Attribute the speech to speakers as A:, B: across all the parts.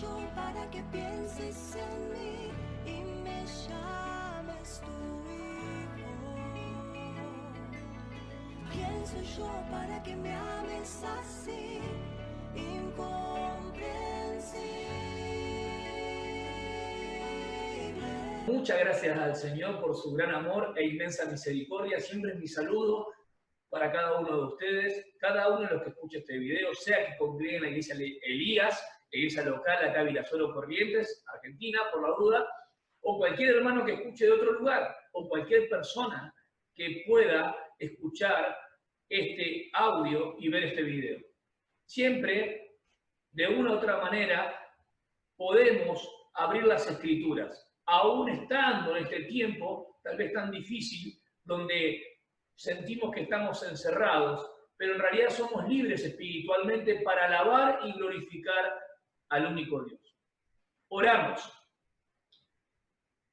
A: yo para que pienses en mí y me llames tu hijo? ¿Quién soy yo para que me ames así, incomprensible?
B: Muchas gracias al Señor por su gran amor e inmensa misericordia. Siempre es mi saludo para cada uno de ustedes, cada uno de los que escuche este video, sea que congregue en la iglesia Elías, la iglesia local acá en Virasoro Corrientes, Argentina, por la duda, o cualquier hermano que escuche de otro lugar, o cualquier persona que pueda escuchar este audio y ver este video. Siempre, de una u otra manera, podemos abrir las Escrituras, aún estando en este tiempo, tal vez tan difícil, donde sentimos que estamos encerrados, pero en realidad somos libres espiritualmente para alabar y glorificar al único Dios. Oramos.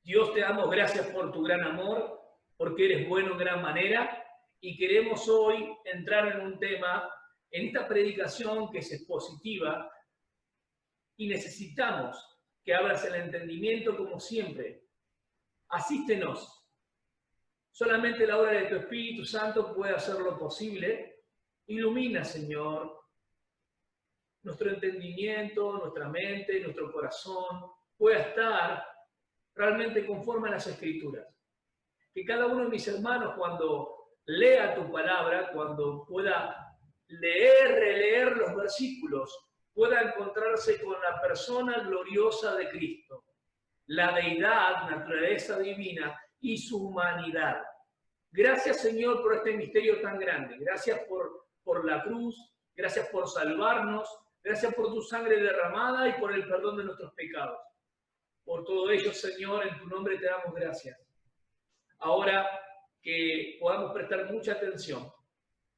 B: Dios, te damos gracias por tu gran amor, porque eres bueno en gran manera, y queremos hoy entrar en un tema, en esta predicación que es expositiva, y necesitamos que abras el entendimiento como siempre. Asístenos. Solamente la obra de tu Espíritu Santo puede hacerlo posible. Ilumina, Señor, nuestro entendimiento, nuestra mente, nuestro corazón, pueda estar realmente conforme a las Escrituras. Que cada uno de mis hermanos, cuando lea tu palabra, cuando pueda leer, releer los versículos, pueda encontrarse con la persona gloriosa de Cristo, la deidad, naturaleza divina y su humanidad. Gracias, Señor, por este misterio tan grande. Gracias por la cruz, gracias por salvarnos, gracias por tu sangre derramada y por el perdón de nuestros pecados. Por todo ello, Señor, en tu nombre te damos gracias. Ahora que podamos prestar mucha atención.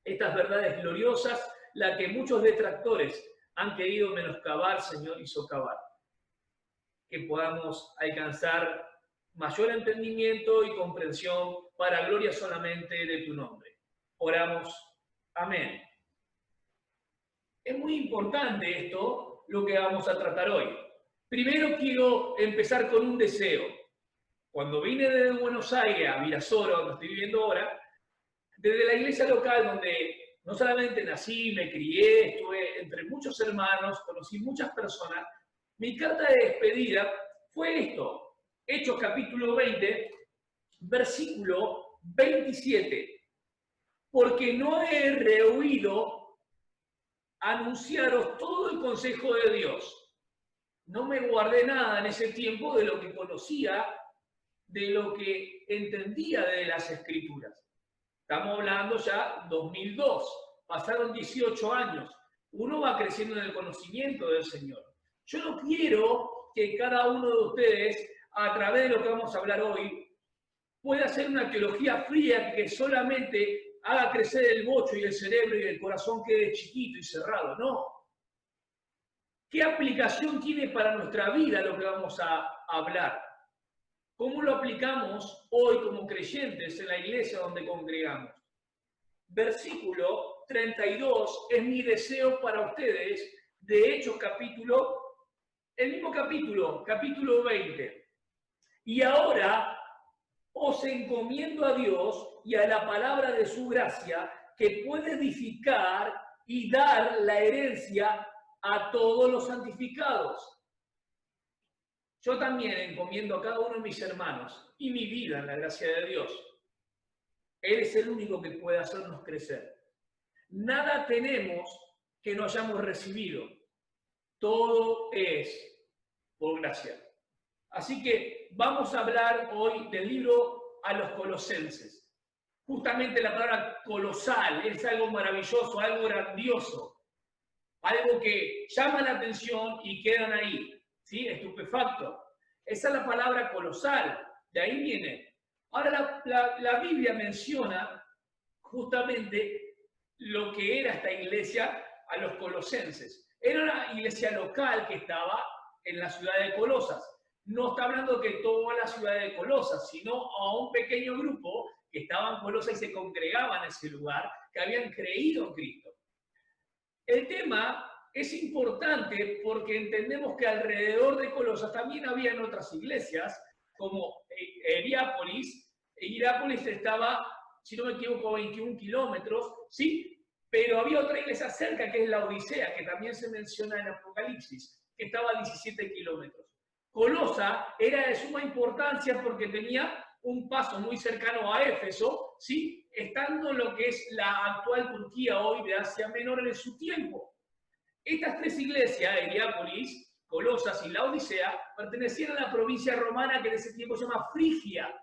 B: Estas verdades gloriosas, la que muchos detractores han querido menoscabar, Señor, y socavar. Que podamos alcanzar mayor entendimiento y comprensión para gloria solamente de tu nombre. Oramos. Amén. Es muy importante esto, lo que vamos a tratar hoy. Primero quiero empezar con un deseo. Cuando vine desde Buenos Aires a Virasoro, donde estoy viviendo ahora, desde la iglesia local donde no solamente nací, me crié, estuve entre muchos hermanos, conocí muchas personas, mi carta de despedida fue esto. Hechos capítulo 20, versículo 27. Porque no he rehuido anunciaros todo el consejo de Dios. No me guardé nada en ese tiempo de lo que conocía, de lo que entendía de las Escrituras. Estamos hablando ya 2002. Pasaron 18 años. Uno va creciendo en el conocimiento del Señor. Yo no quiero que cada uno de ustedes, a través de lo que vamos a hablar hoy, pueda hacer una teología fría que solamente haga crecer el bocho y el cerebro y el corazón quede chiquito y cerrado. No. ¿Qué aplicación tiene para nuestra vida lo que vamos a hablar? ¿Cómo lo aplicamos hoy como creyentes en la iglesia donde congregamos? Versículo 32 es mi deseo para ustedes, de Hechos capítulo, el mismo capítulo, capítulo 20. Y ahora os encomiendo a Dios y a la palabra de su gracia, que puede edificar y dar la herencia a todos los santificados. Yo también encomiendo a cada uno de mis hermanos y mi vida en la gracia de Dios. Él es el único que puede hacernos crecer. Nada tenemos que no hayamos recibido. Todo es por gracia. Así que vamos a hablar hoy del libro a los Colosenses. Justamente la palabra colosal es algo maravilloso, algo grandioso, algo que llama la atención y quedan ahí. ¿Sí? Estupefacto. Esa es la palabra colosal, de ahí viene. Ahora la Biblia menciona justamente lo que era esta iglesia a los colosenses. Era una iglesia local que estaba en la ciudad de Colosas. No está hablando de que toda la ciudad de Colosas, sino a un pequeño grupo que estaba en Colosas y se congregaban en ese lugar, que habían creído en Cristo. El tema es importante porque entendemos que alrededor de Colosas también habían otras iglesias, como Hierápolis. Hierápolis estaba, si no me equivoco, 21 kilómetros, ¿sí? Pero había otra iglesia cerca, que es la Odisea, que también se menciona en Apocalipsis, que estaba a 17 kilómetros. Colosa era de suma importancia porque tenía un paso muy cercano a Éfeso, ¿sí? Estando en lo que es la actual Turquía hoy de Asia Menor en su tiempo. Estas tres iglesias, Hierápolis, Colosas y la Odisea, pertenecían a la provincia romana que en ese tiempo se llama Frigia.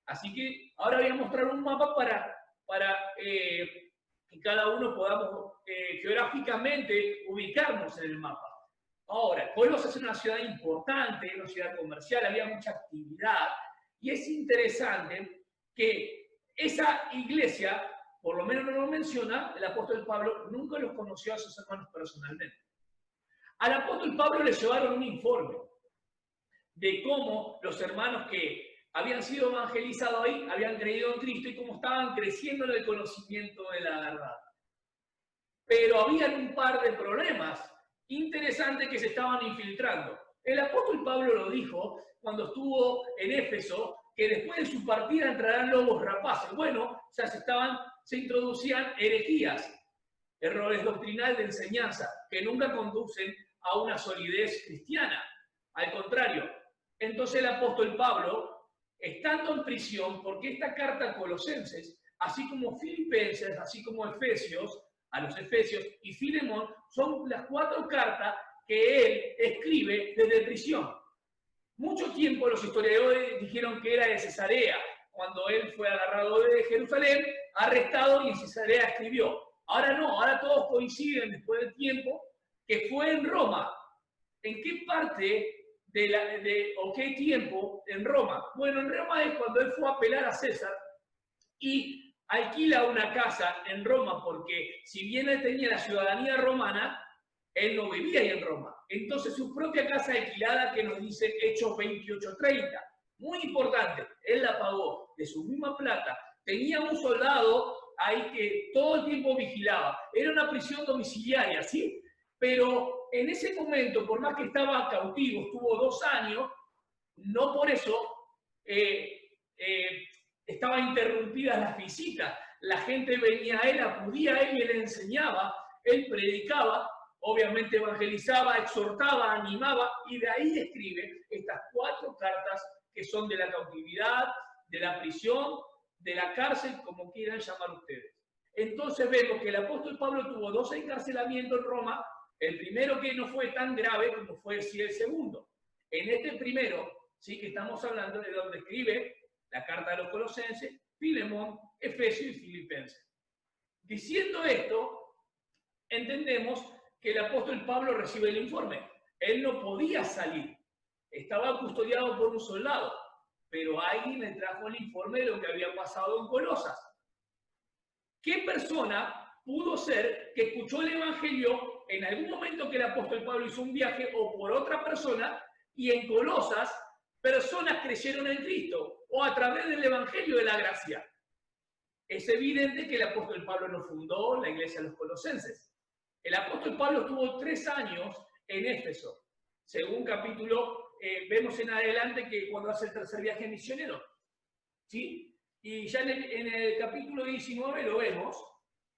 B: Así que ahora voy a mostrar un mapa para que cada uno podamos geográficamente ubicarnos en el mapa. Ahora, Colosas es una ciudad importante, una ciudad comercial, había mucha actividad, y es interesante que esa iglesia, por lo menos no lo menciona, el apóstol Pablo nunca los conoció a sus hermanos personalmente. Al apóstol Pablo le llevaron un informe de cómo los hermanos que habían sido evangelizados ahí habían creído en Cristo y cómo estaban creciendo en el conocimiento de la verdad. Pero habían un par de problemas interesantes que se estaban infiltrando. El apóstol Pablo lo dijo cuando estuvo en Éfeso, que después de su partida entrarán lobos rapaces. Bueno, ya se introducían herejías, errores doctrinales de enseñanza, que nunca conducen a una solidez cristiana. Al contrario, entonces el apóstol Pablo, estando en prisión, porque esta carta a Colosenses, así como Filipenses, así como Efesios, a los Efesios y Filemón, son las 4 cartas que él escribe desde prisión. Mucho tiempo los historiadores dijeron que era de Cesarea, cuando él fue agarrado de Jerusalén, arrestado y en Cesarea escribió. Ahora no, ahora todos coinciden después del tiempo que fue en Roma. ¿En qué parte o qué tiempo en Roma? Bueno, en Roma es cuando él fue a apelar a César y alquila una casa en Roma, porque si bien él tenía la ciudadanía romana, él no vivía ahí en Roma. Entonces su propia casa alquilada, que nos dice Hechos 28:30, muy importante, él la pagó de su misma plata. Tenía un soldado ahí que todo el tiempo vigilaba. Era una prisión domiciliaria, ¿sí? Pero en ese momento, por más que estaba cautivo, estuvo 2 años, no por eso estaban interrumpidas las visitas. La gente venía a él, acudía a él y él enseñaba, él predicaba, obviamente evangelizaba, exhortaba, animaba, y de ahí escribe estas 4 cartas que son de la cautividad, de la prisión, de la cárcel, como quieran llamar ustedes. Entonces vemos que el apóstol Pablo tuvo 2 encarcelamientos en Roma, el primero que no fue tan grave como fue sí el segundo. En este primero, sí que estamos hablando de donde escribe la carta de los Colosenses, Filemón, Efesios y Filipenses. Diciendo esto, entendemos que el apóstol Pablo recibe el informe. Él no podía salir, estaba custodiado por un soldado, pero alguien le trajo el informe de lo que había pasado en Colosas. ¿Qué persona pudo ser que escuchó el evangelio en algún momento que el apóstol Pablo hizo un viaje o por otra persona y en Colosas personas creyeron en Cristo o a través del evangelio de la gracia? Es evidente que el apóstol Pablo no fundó la iglesia de los Colosenses. El apóstol Pablo estuvo 3 años en Éfeso. Según capítulo, vemos en adelante que cuando hace el tercer viaje misionero, ¿sí? Y ya en el capítulo 19 lo vemos,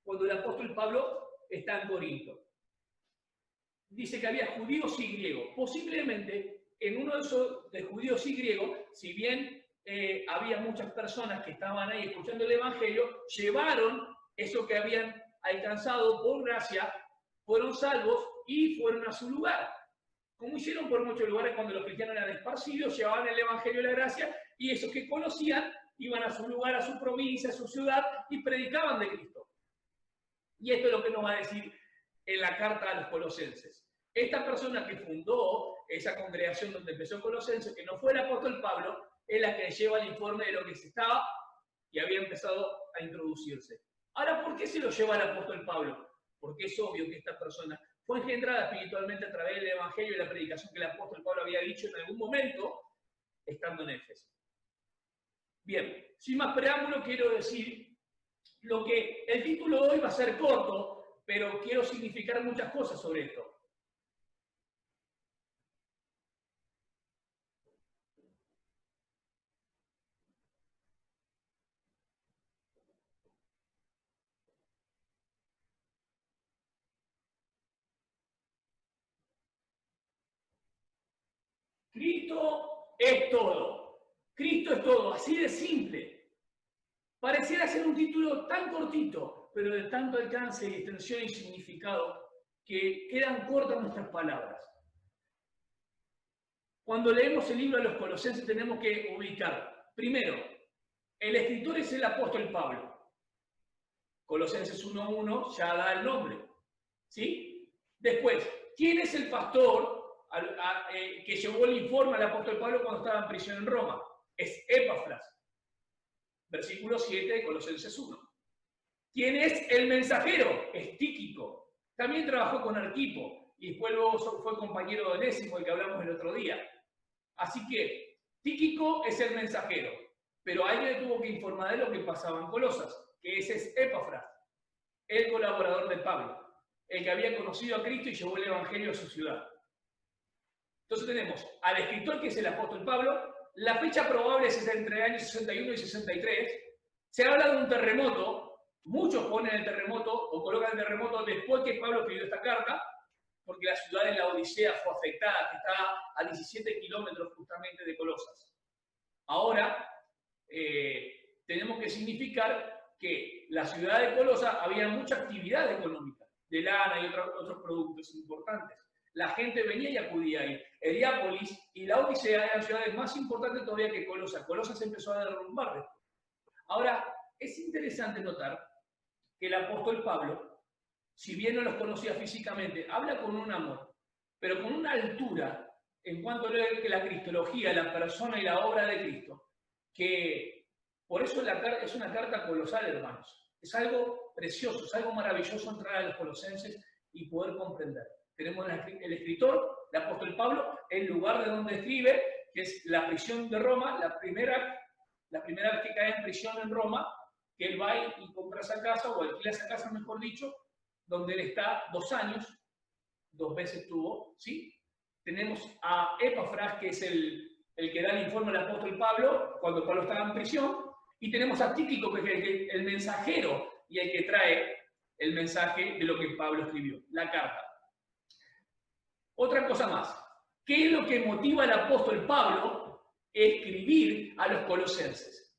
B: cuando el apóstol Pablo está en Corinto. Dice que había judíos y griegos. Posiblemente en uno de esos de judíos y griegos, si bien había muchas personas que estaban ahí escuchando el evangelio, llevaron eso que habían alcanzado por gracia, fueron salvos y fueron a su lugar. Como hicieron por muchos lugares cuando los cristianos eran esparcidos, llevaban el evangelio de la gracia y esos que conocían iban a su lugar, a su provincia, a su ciudad y predicaban de Cristo. Y esto es lo que nos va a decir en la carta a los Colosenses. Esta persona que fundó esa congregación donde empezó Colosenses, que no fue el apóstol Pablo, es la que lleva el informe de lo que se estaba y había empezado a introducirse. Ahora, ¿por qué se lo lleva el apóstol Pablo? Porque es obvio que esta persona fue engendrada espiritualmente a través del evangelio y la predicación que el apóstol Pablo había dicho en algún momento, estando en Éfeso. Bien, sin más preámbulo, quiero decir lo que el título de hoy va a ser corto, pero quiero significar muchas cosas sobre esto. Cristo es todo. Cristo es todo, así de simple. Pareciera ser un título tan cortito, pero de tanto alcance y extensión y significado que quedan cortas nuestras palabras. Cuando leemos el libro de los Colosenses tenemos que ubicar, primero, el escritor es el apóstol Pablo. Colosenses 1:1 ya da el nombre. ¿Sí? Después, ¿quién es el pastor que llevó el informe al apóstol Pablo cuando estaba en prisión en Roma? Es Epafras. Versículo 7 de Colosenses 1. ¿Quién es el mensajero? Es Tíquico. También trabajó con Arquipo y después luego fue compañero de Onésimo, el que hablamos el otro día. Así que Tíquico es el mensajero, pero alguien tuvo que informar de lo que pasaba en Colosas, que ese es Epafras, el colaborador de Pablo, el que había conocido a Cristo y llevó el evangelio a su ciudad. Entonces tenemos al escritor, que es el apóstol Pablo. La fecha probable es entre el año 61 y 63. Se habla de un terremoto. Muchos ponen el terremoto o colocan el terremoto después que Pablo escribió esta carta, porque la ciudad de la Odisea fue afectada, que está a 17 kilómetros justamente de Colosas. Ahora, tenemos que significar que la ciudad de Colosas había mucha actividad económica, de lana y otros productos importantes. La gente venía y acudía ahí. Heriápolis y la Odisea eran ciudades más importantes todavía que Colosas. Colosas se empezó a derrumbar después. Ahora, es interesante notar que el apóstol Pablo, si bien no los conocía físicamente, habla con un amor, pero con una altura en cuanto a la cristología, la persona y la obra de Cristo, que por eso es una carta colosal, hermanos. Es algo precioso, es algo maravilloso entrar a los colosenses y poder comprender. Tenemos el escritor, el apóstol Pablo, el lugar de donde escribe, que es la prisión de Roma, la primera vez que cae en prisión en Roma, que él va y compra esa casa, o alquila esa casa, mejor dicho, donde él está 2 años, 2 veces estuvo, ¿sí? Tenemos a Epafras, que es el que da el informe al apóstol Pablo, cuando Pablo estaba en prisión, y tenemos a Tíquico, que es el mensajero, y el que trae el mensaje de lo que Pablo escribió, la carta. Otra cosa más, ¿qué es lo que motiva al apóstol Pablo a escribir a los colosenses?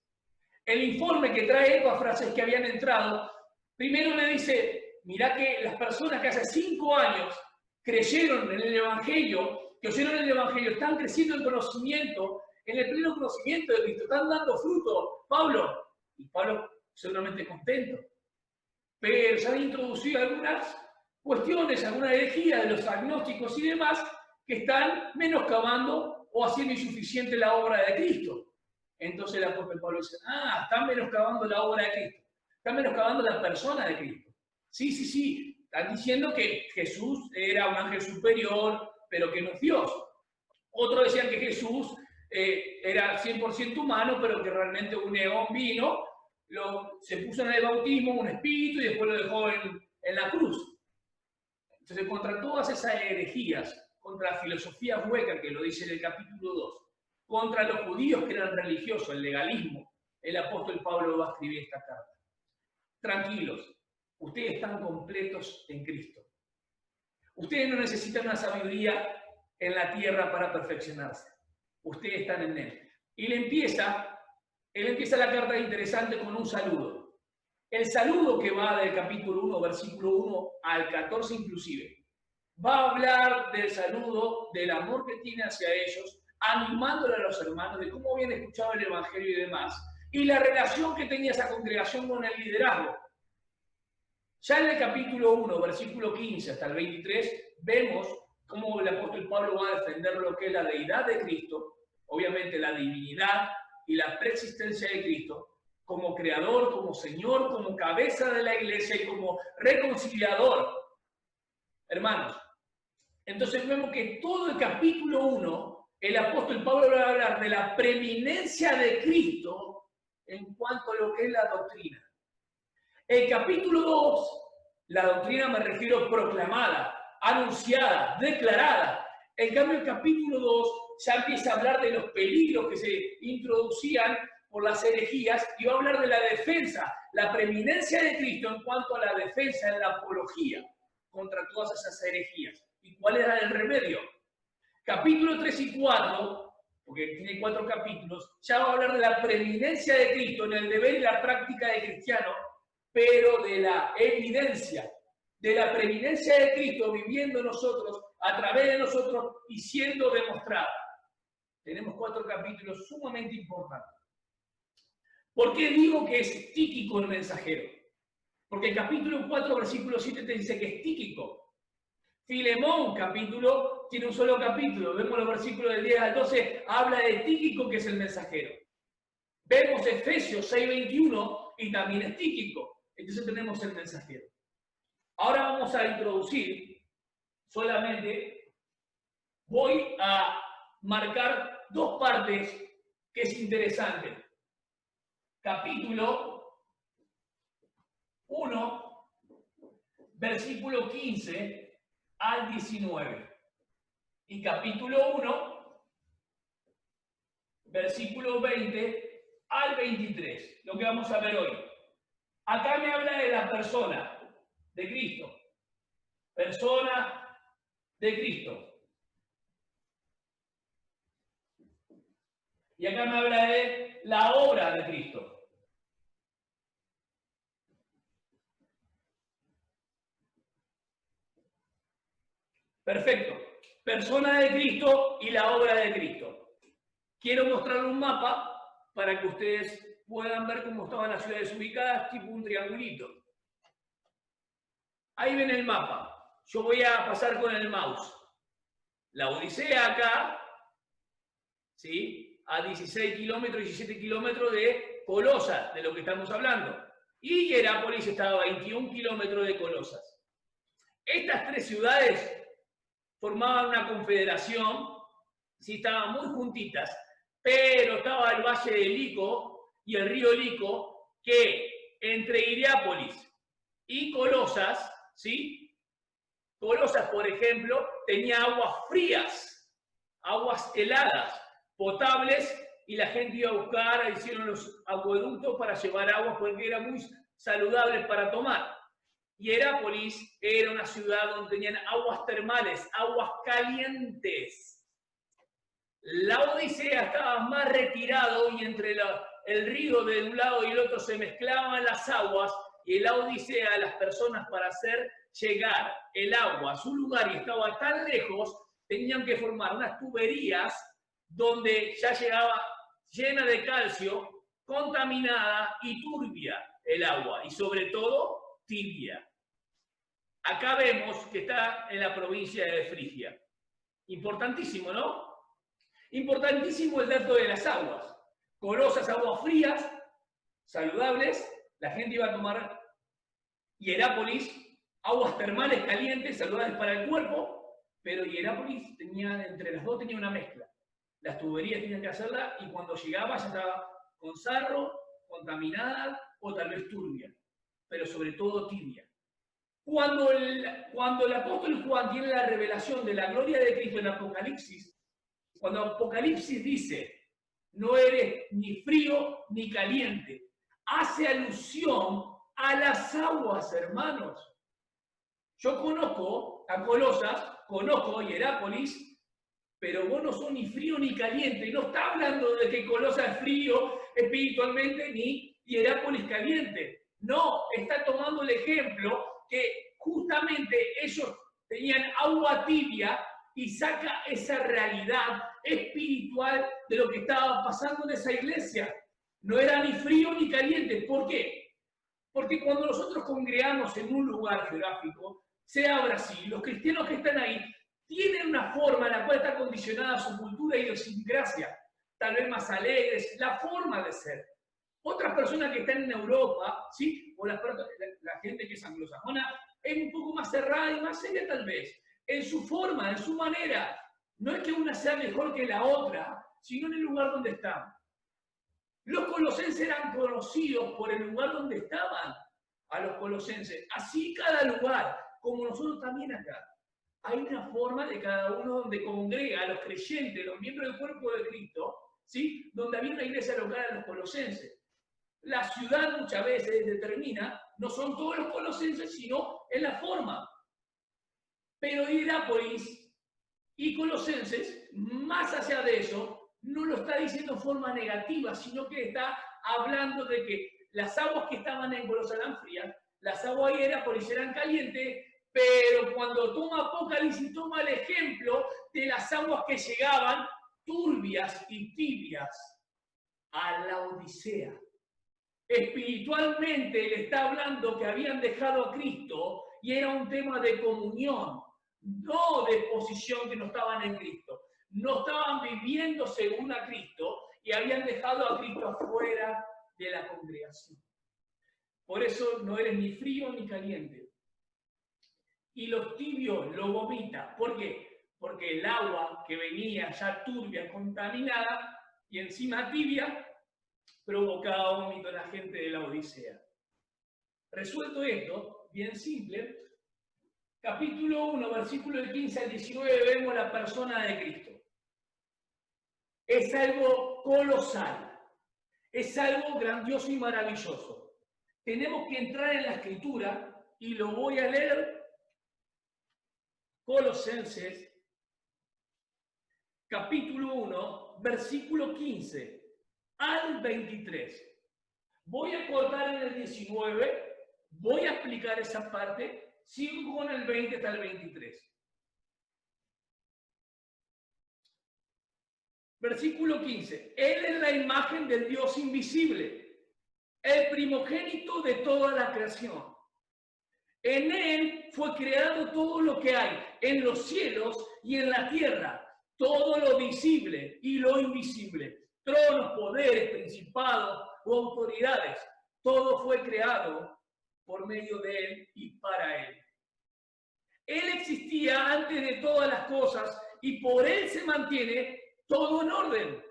B: El informe que trae Epafras es que habían entrado, primero le dice, mirá que las personas que hace 5 años creyeron en el Evangelio, que oyeron el Evangelio, están creciendo en conocimiento, en el pleno conocimiento de Cristo, están dando fruto, Pablo. Y Pablo seguramente contento. Pero se han introducido algunas cuestiones, alguna herejía de los agnósticos y demás, que están menoscabando o haciendo insuficiente la obra de Cristo. Entonces el apóstol Pablo dice, están menoscabando la obra de Cristo, están menoscabando la persona de Cristo. Sí, están diciendo que Jesús era un ángel superior, pero que no es Dios. Otros decían que Jesús era 100% humano, pero que realmente un eón vino, se puso en el bautismo un espíritu y después lo dejó en la cruz. Entonces, contra todas esas herejías, contra la filosofía hueca, que lo dice en el capítulo 2, contra los judíos que eran religiosos, el legalismo, el apóstol Pablo va a escribir esta carta. Tranquilos, ustedes están completos en Cristo. Ustedes no necesitan una sabiduría en la tierra para perfeccionarse. Ustedes están en Él. Y él empieza la carta interesante con un saludo. El saludo que va del capítulo 1, versículo 1 al 14 inclusive, va a hablar del saludo, del amor que tiene hacia ellos, animándole a los hermanos de cómo habían escuchado el Evangelio y demás, y la relación que tenía esa congregación con el liderazgo. Ya en el capítulo 1, versículo 15 hasta el 23, vemos cómo el apóstol Pablo va a defender lo que es la deidad de Cristo, obviamente la divinidad y la preexistencia de Cristo, como creador, como Señor, como cabeza de la iglesia y como reconciliador. Hermanos, entonces vemos que todo el capítulo 1, el apóstol Pablo va a hablar de la preeminencia de Cristo en cuanto a lo que es la doctrina. El capítulo 2, La doctrina me refiero proclamada, anunciada, declarada. En cambio, el capítulo 2 ya empieza a hablar de los peligros que se introducían por las herejías y va a hablar de la defensa, la preeminencia de Cristo en cuanto a la defensa en la apología contra todas esas herejías. ¿Y cuál era el remedio? Capítulo 3 y 4, porque tiene 4 capítulos, ya va a hablar de la preeminencia de Cristo en el deber y la práctica de cristiano, pero de la evidencia, de la preeminencia de Cristo viviendo en nosotros, a través de nosotros y siendo demostrada. Tenemos 4 capítulos sumamente importantes. ¿Por qué digo que es Tíquico el mensajero? Porque el capítulo 4, versículo 7 te dice que es Tíquico. Filemón, capítulo, tiene un solo capítulo. Vemos los versículos del 10 al 12, habla de Tíquico, que es el mensajero. Vemos Efesios 6:21 y también es Tíquico. Entonces tenemos el mensajero. Ahora vamos a introducir, solamente voy a marcar 2 partes que es interesante. Capítulo 1, versículo 15 al 19. Y capítulo 1, versículo 20 al 23. Lo que vamos a ver hoy. Acá me habla de la persona de Cristo. Persona de Cristo. Y acá me habla de la obra de Cristo. Perfecto. Persona de Cristo y la obra de Cristo. Quiero mostrarles un mapa para que ustedes puedan ver cómo estaban las ciudades ubicadas, tipo un triangulito. Ahí ven el mapa. Yo voy a pasar con el mouse. La Odisea acá, ¿sí? A 16 kilómetros, 17 kilómetros de Colosas, de lo que estamos hablando. Y Hierápolis estaba a 21 kilómetros de Colosas. Estas 3 ciudades formaban una confederación, sí, estaban muy juntitas, pero estaba el valle de Lico y el río Lico, que entre Hierápolis y Colosas, ¿sí? Colosas, por ejemplo, tenía aguas frías, aguas heladas, potables, y la gente iba a buscar, hicieron los acueductos para llevar agua porque era muy saludable para tomar. Hierápolis era una ciudad donde tenían aguas termales, aguas calientes. La Odisea estaba más retirado y entre el río de un lado y el otro se mezclaban las aguas, y en la Odisea las personas, para hacer llegar el agua a su lugar y estaba tan lejos, tenían que formar unas tuberías donde ya llegaba llena de calcio, contaminada y turbia el agua, y sobre todo tibia. Acá vemos que está en la provincia de Frigia. Importantísimo, ¿no? Importantísimo el dato de las aguas. Colosas, aguas frías, saludables, la gente iba a tomar. Hierápolis, aguas termales calientes, saludables para el cuerpo, pero Hierápolis tenía, entre las dos tenía una mezcla. Las tuberías tenían que hacerla y cuando llegaba ya estaba con sarro, contaminada o tal vez turbia, pero sobre todo tibia. Cuando el apóstol Juan tiene la revelación de la gloria de Cristo en Apocalipsis, cuando Apocalipsis dice, no eres ni frío ni caliente, hace alusión a las aguas, hermanos. Yo conozco a Colosas, conozco a Hierápolis, pero vos no sos ni frío ni caliente. No está hablando de que Colosas es frío espiritualmente ni Hierápolis caliente. No, está tomando el ejemplo que justamente ellos tenían agua tibia y saca esa realidad espiritual de lo que estaba pasando en esa iglesia. No era ni frío ni caliente. ¿Por qué? Porque cuando nosotros congregamos en un lugar geográfico, sea Brasil, los cristianos que están ahí tienen una forma en la cual está condicionada su cultura y idiosincrasia, tal vez más alegres, la forma de ser. Otras personas que están en Europa, ¿sí? O la gente que es anglosajona, es un poco más cerrada y más seria tal vez, en su forma, en su manera. No es que una sea mejor que la otra, sino en el lugar donde están. Los colosenses eran conocidos por el lugar donde estaban. a los colosenses. Así cada lugar, como nosotros también acá. Hay una forma de cada uno donde congrega a los creyentes, los miembros del cuerpo de Cristo, ¿sí? Donde había una iglesia local a los colosenses. La ciudad muchas veces determina, no son todos los colosenses, sino en la forma. Pero Hierápolis y Colosenses, más allá de eso, no lo está diciendo en forma negativa, sino que está hablando de que las aguas que estaban en Colosas eran frías, las aguas de Hierápolis eran calientes, pero cuando toma Apocalipsis, toma el ejemplo de las aguas que llegaban turbias y tibias a la Odisea. Espiritualmente le está hablando que habían dejado a Cristo y era un tema de comunión, no de posición, que no estaban en Cristo. No estaban viviendo según a Cristo y habían dejado a Cristo afuera de la congregación. Por eso no eres ni frío ni caliente. Y los tibios lo vomita. ¿Por qué? Porque el agua que venía ya turbia, contaminada y encima tibia, provocaba vómito en la gente de la Odisea. Resuelto esto, bien simple, capítulo 1, versículo del 15 al 19, vemos la persona de Cristo. Es algo colosal, es algo grandioso y maravilloso. Tenemos que entrar en la Escritura y lo voy a leer. Colosenses, capítulo 1, versículo 15 al 23. Voy a cortar en el 19, voy a explicar esa parte, sigo con el 20 hasta el 23. Versículo 15. Él es la imagen del Dios invisible, el primogénito de toda la creación. En él fue creado todo lo que hay, en los cielos y en la tierra, todo lo visible y lo invisible. Tronos, poderes, principados o autoridades, todo fue creado por medio de él y para él. Él existía antes de todas las cosas y por él se mantiene todo en orden.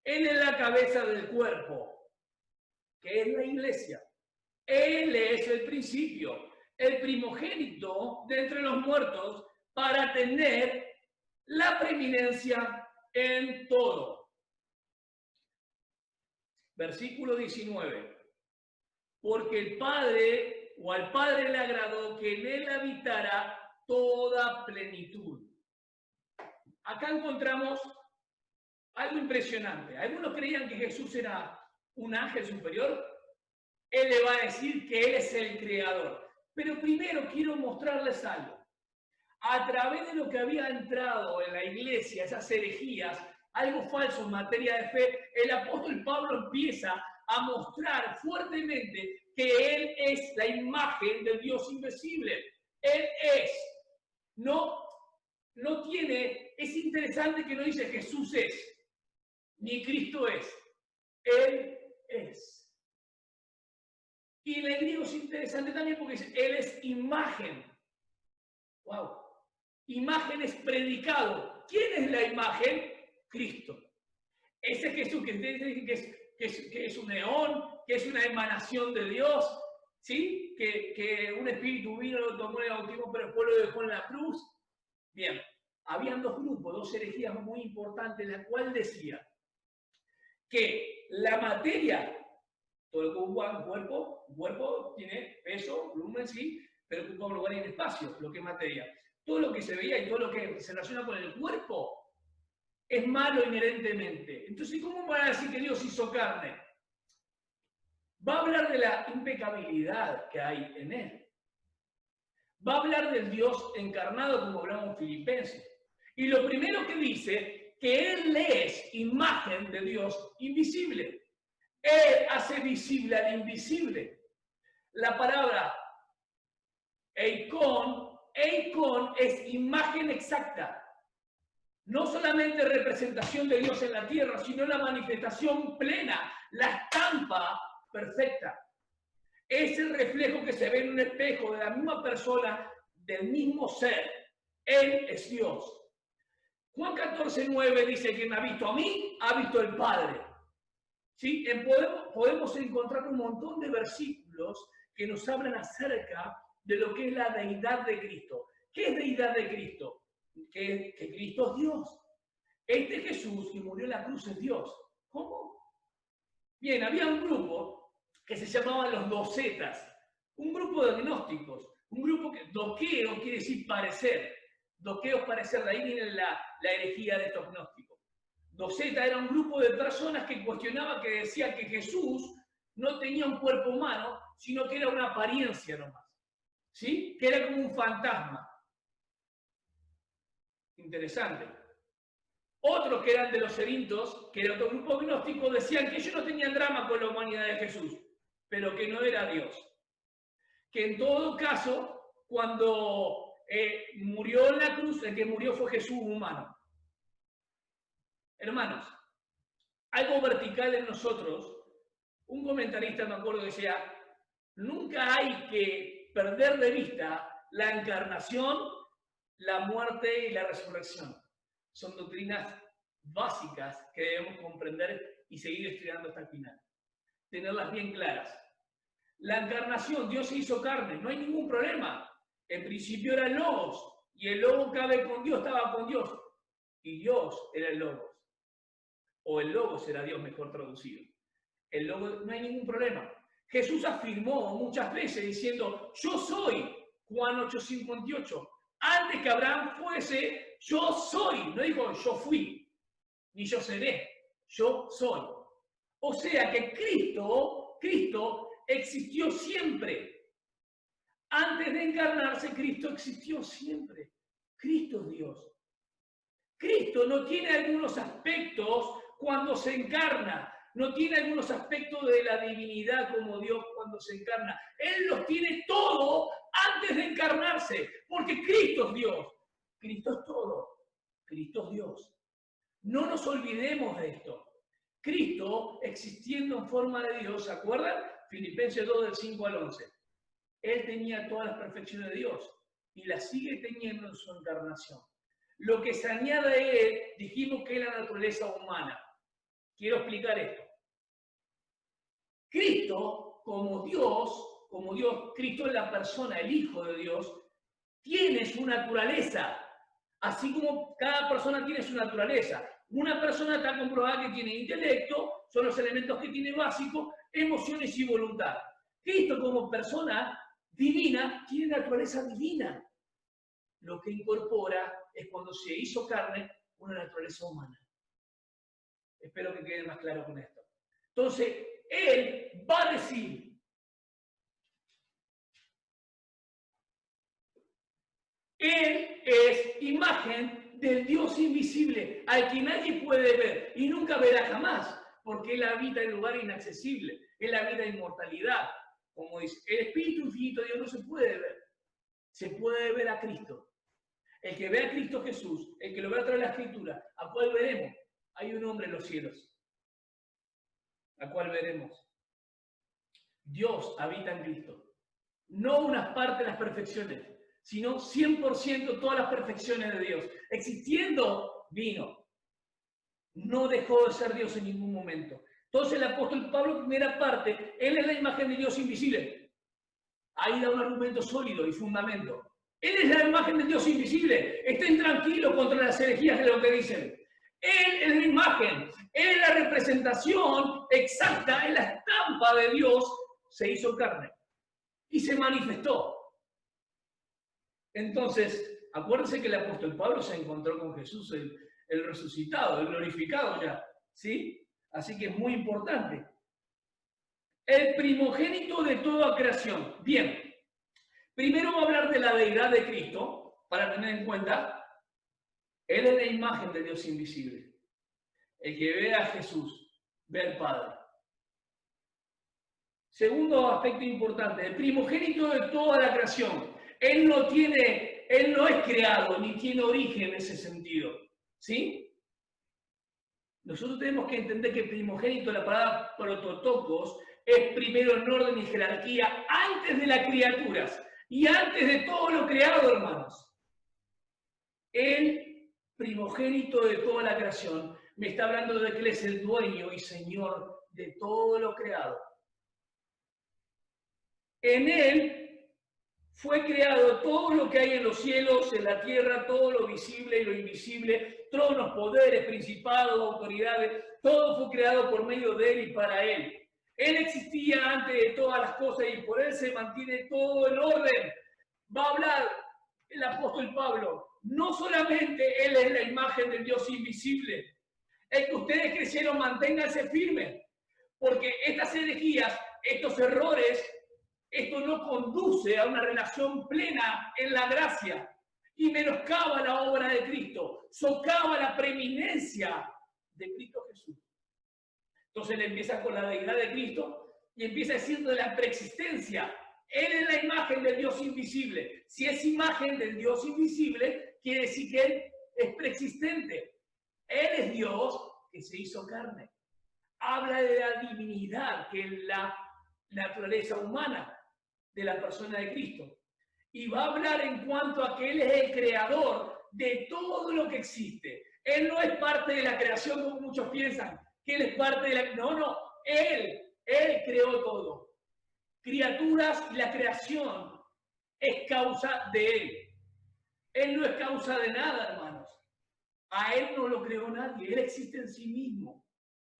B: Él es la cabeza del cuerpo, que es la iglesia. Él es el principio, el primogénito de entre los muertos, para tener la preeminencia en todo. Versículo 19. Porque el Padre, o al Padre le agradó que en él habitara toda plenitud. Acá encontramos algo impresionante. Algunos creían que Jesús era un ángel superior. Él le va a decir que él es el creador. Pero primero quiero mostrarles algo. A través de lo que había entrado en la iglesia, esas herejías, algo falso en materia de fe, el apóstol Pablo empieza a mostrar fuertemente que él es la imagen del Dios invisible. Él es. No tiene, es interesante que no dice Jesús es, ni Cristo es. Él es. Y en el griego es interesante también porque dice, él es imagen. ¡Wow! Imagen es predicado. ¿Quién es la imagen? Cristo. Ese Jesús que ustedes dicen que es un eón, que es una emanación de Dios, ¿sí? Que un espíritu vino, lo tomó en el bautismo, pero después lo dejó en la cruz. Bien, habían dos grupos, dos herejías muy importantes, la cual decía que la materia, todo lo que ocupa un cuerpo tiene peso, volumen, sí, pero ocupa un lugar en espacio, lo que es materia. Todo lo que se veía y todo lo que se relaciona con el cuerpo es malo inherentemente. Entonces, ¿cómo van a decir que Dios hizo carne? Va a hablar de la impecabilidad que hay en él. Va a hablar del Dios encarnado, como hablamos en Filipenses. Y lo primero que dice, que Él es imagen de Dios invisible. Él hace visible al invisible. La palabra eikon es imagen exacta. No solamente representación de Dios en la tierra, sino la manifestación plena, la estampa perfecta. Es el reflejo que se ve en un espejo de la misma persona, del mismo ser. Él es Dios. Juan 14:9 dice, quien me ha visto a mí, ha visto al Padre. ¿Sí? Podemos encontrar un montón de versículos que que nos hablan acerca de lo que es la deidad de Cristo. ¿Qué es deidad de Cristo? Que Cristo es Dios. Este Jesús que murió en la cruz es Dios. ¿Cómo? Bien, había un grupo que se llamaban los docetas, un grupo de agnósticos, un grupo que doqueo quiere decir parecer. Doqueo es parecer, de ahí viene la herejía de estos gnósticos. Doceta era un grupo de personas que cuestionaban, que decían que Jesús no tenía un cuerpo humano, sino que era una apariencia nomás. ¿Sí? Que era como un fantasma. Interesante. Otros que eran de los Cerintos, que era otro grupo gnóstico, decían que ellos no tenían drama con la humanidad de Jesús, pero que no era Dios. Que en todo caso, cuando murió en la cruz, el que murió fue Jesús humano. Hermanos, algo vertical en nosotros, un comentarista me acuerdo que decía, nunca hay que perder de vista la encarnación, la muerte y la resurrección. Son doctrinas básicas que debemos comprender y seguir estudiando hasta el final. Tenerlas bien claras. La encarnación, Dios se hizo carne, no hay ningún problema. En principio era el Logos, y el Logos cabe con Dios, estaba con Dios. Y Dios era el Logos. O el Logos era Dios, mejor traducido. El Logos, no hay ningún problema. Jesús afirmó muchas veces diciendo, yo soy, Juan 8:58. Antes que Abraham fuese, yo soy. No dijo yo fui, ni yo seré. Yo soy. O sea que Cristo existió siempre. Antes de encarnarse, Cristo existió siempre. Cristo es Dios. Cristo no tiene algunos aspectos cuando se encarna. No tiene algunos aspectos de la divinidad como Dios cuando se encarna. Él los tiene todo antes de encarnarse, porque Cristo es Dios. Cristo es todo. Cristo es Dios. No nos olvidemos de esto. Cristo, existiendo en forma de Dios, ¿se acuerdan? Filipenses 2, del 5 al 11. Él tenía todas las perfecciones de Dios y las sigue teniendo en su encarnación. Lo que se añade a él, dijimos que es la naturaleza humana. Quiero explicar esto. Cristo, como Dios, Cristo es la persona, el Hijo de Dios, tiene su naturaleza, así como cada persona tiene su naturaleza. Una persona está comprobada que tiene intelecto, son los elementos que tiene básicos, emociones y voluntad. Cristo como persona divina tiene naturaleza divina. Lo que incorpora es cuando se hizo carne una naturaleza humana. Espero que quede más claro con esto. Entonces, Él va a decir, Él es imagen del Dios invisible, al que nadie puede ver y nunca verá jamás, porque Él habita en lugar inaccesible, Él habita en inmortalidad. Como dice, el Espíritu infinito de Dios no se puede ver, se puede ver a Cristo. El que ve a Cristo Jesús, el que lo ve a través de la Escritura, ¿a cuál veremos? Hay un hombre en los cielos. ¿A cuál veremos? Dios habita en Cristo. No unas partes de las perfecciones, sino 100% todas las perfecciones de Dios. Existiendo, vino. No dejó de ser Dios en ningún momento. Entonces el apóstol Pablo, primera parte, él es la imagen de Dios invisible. Ahí da un argumento sólido y fundamento. Él es la imagen del Dios invisible. Estén tranquilos contra las herejías de lo que dicen. Él es la imagen, Él es la representación exacta, es la estampa de Dios, se hizo carne y se manifestó. Entonces, acuérdense que el apóstol Pablo se encontró con Jesús, el resucitado, el glorificado ya, ¿sí? Así que es muy importante. El primogénito de toda creación. Bien, primero voy a hablar de la deidad de Cristo, para tener en cuenta. Él es la imagen de Dios invisible. El que ve a Jesús, ve al Padre. Segundo aspecto importante, el primogénito de toda la creación. Él no es creado, ni tiene origen en ese sentido. ¿Sí? Nosotros tenemos que entender que el primogénito, la palabra prototokos, es primero en orden y jerarquía antes de las criaturas y antes de todo lo creado, hermanos. El primogénito de toda la creación me está hablando de que Él es el dueño y Señor de todo lo creado. En Él fue creado todo lo que hay en los cielos, en la tierra, todo lo visible y lo invisible, todos los poderes, principados, autoridades, todo fue creado por medio de Él y para Él. Él existía antes de todas las cosas y por Él se mantiene todo en orden. Va a hablar el apóstol Pablo. No solamente Él es la imagen del Dios invisible. El que ustedes crecieron, manténganse firmes. Porque estas herejías, estos errores, esto no conduce a una relación plena en la gracia y menoscaba la obra de Cristo, socava la preeminencia de Cristo Jesús. Entonces él empieza con la deidad de Cristo y empieza diciendo de la preexistencia. Él es la imagen del Dios invisible. Si es imagen del Dios invisible, quiere decir que Él es preexistente. Él es Dios que se hizo carne. Habla de la divinidad, que es la naturaleza humana de la persona de Cristo. Y va a hablar en cuanto a que Él es el creador de todo lo que existe. Él no es parte de la creación como muchos piensan, que Él es parte de la... No, Él creó todo. Criaturas y la creación es causa de Él. Él no es causa de nada, hermanos. A Él no lo creó nadie. Él existe en sí mismo.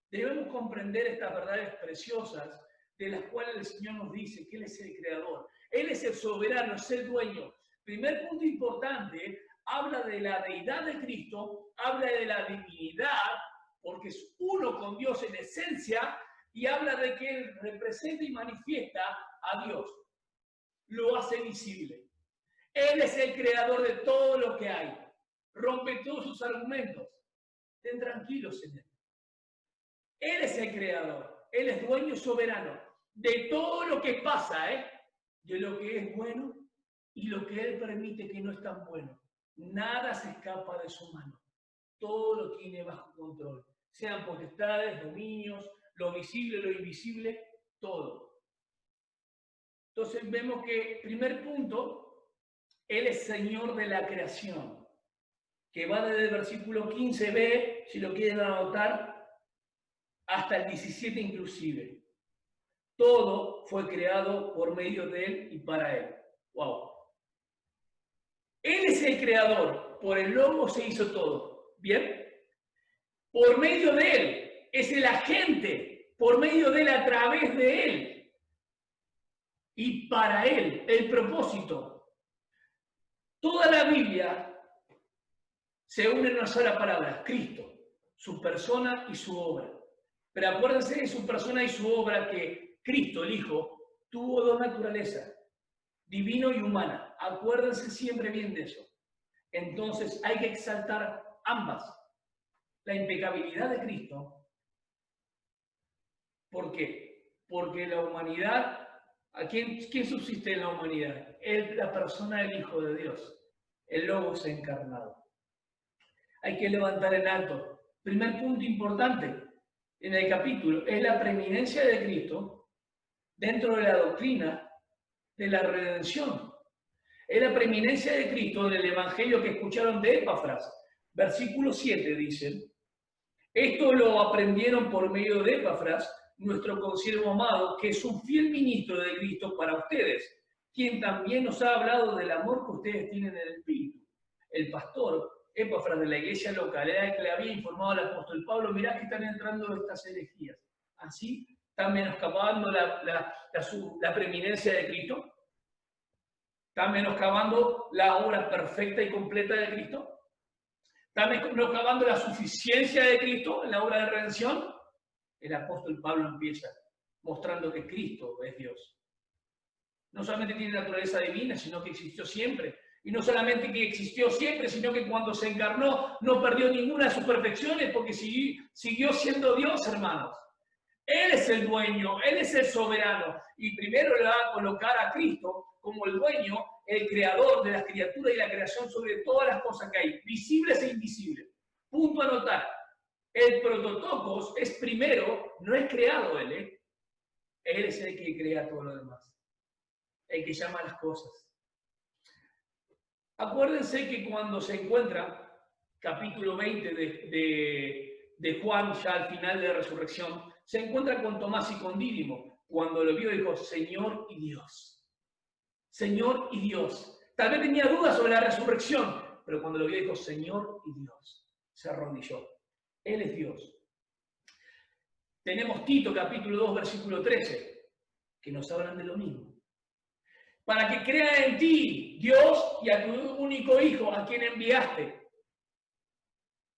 B: Debemos comprender estas verdades preciosas de las cuales el Señor nos dice que Él es el creador. Él es el soberano, es el dueño. Primer punto importante, habla de la deidad de Cristo, habla de la divinidad, porque es uno con Dios en esencia, y habla de que Él representa y manifiesta a Dios. Lo hace visible. Él es el creador de todo lo que hay. Rompe todos sus argumentos. Estén tranquilos en Él. Él es el creador. Él es dueño soberano de todo lo que pasa, de lo que es bueno y lo que Él permite que no es tan bueno. Nada se escapa de su mano. Todo lo tiene bajo control. Sean potestades, dominios, lo visible, lo invisible, todo. Entonces vemos que, primer punto, Él es Señor de la creación, que va desde el versículo 15b, si lo quieren anotar, hasta el 17 inclusive. Todo fue creado por medio de Él y para Él. ¡Wow! Él es el creador, por el Logos se hizo todo. ¿Bien? Por medio de Él, es el agente, por medio de Él, a través de Él. Y para Él, el propósito. Toda la Biblia se une en una sola palabra, Cristo, su persona y su obra. Pero acuérdense de su persona y su obra que Cristo, el Hijo, tuvo dos naturalezas, divino y humana. Acuérdense siempre bien de eso. Entonces hay que exaltar ambas. La impecabilidad de Cristo. ¿Por qué? Porque la humanidad, ¿quién subsiste en la humanidad? Es la persona del Hijo de Dios, el Logos encarnado. Hay que levantar en alto. Primer punto importante en el capítulo es la preeminencia de Cristo dentro de la doctrina de la redención. Es la preeminencia de Cristo en el evangelio que escucharon de Epafras. Versículo 7 dicen: esto lo aprendieron por medio de Epafras, nuestro consiervo amado, que es un fiel ministro de Cristo para ustedes, quien también nos ha hablado del amor que ustedes tienen en el Espíritu. El pastor Epafras de la iglesia local era el que le había informado al apóstol Pablo: mirá que están entrando estas herejías. Así están menoscabando la preeminencia de Cristo. Están menoscabando la obra perfecta y completa de Cristo. Está menoscabando la suficiencia de Cristo en la obra de redención. El apóstol Pablo empieza mostrando que Cristo es Dios. No solamente tiene naturaleza divina, sino que existió siempre. Y no solamente que existió siempre, sino que cuando se encarnó no perdió ninguna de sus perfecciones porque siguió siendo Dios, hermanos. Él es el dueño, Él es el soberano. Y primero le va a colocar a Cristo como el dueño, el creador de las criaturas y la creación sobre todas las cosas que hay, visibles e invisibles. Punto a notar. El prototocos es primero, no es creado Él, Él es el que crea todo lo demás. El que llama las cosas. Acuérdense que cuando se encuentra, capítulo 20 de Juan, ya al final de la resurrección, se encuentra con Tomás y con Dídimo. Cuando lo vio dijo, Señor y Dios. Señor y Dios. Tal vez tenía dudas sobre la resurrección, pero cuando lo vio dijo, Señor y Dios. Se arrodilló. Él es Dios. Tenemos Tito capítulo 2, versículo 13, que nos hablan de lo mismo. Para que crea en ti, Dios, y a tu único Hijo, a quien enviaste.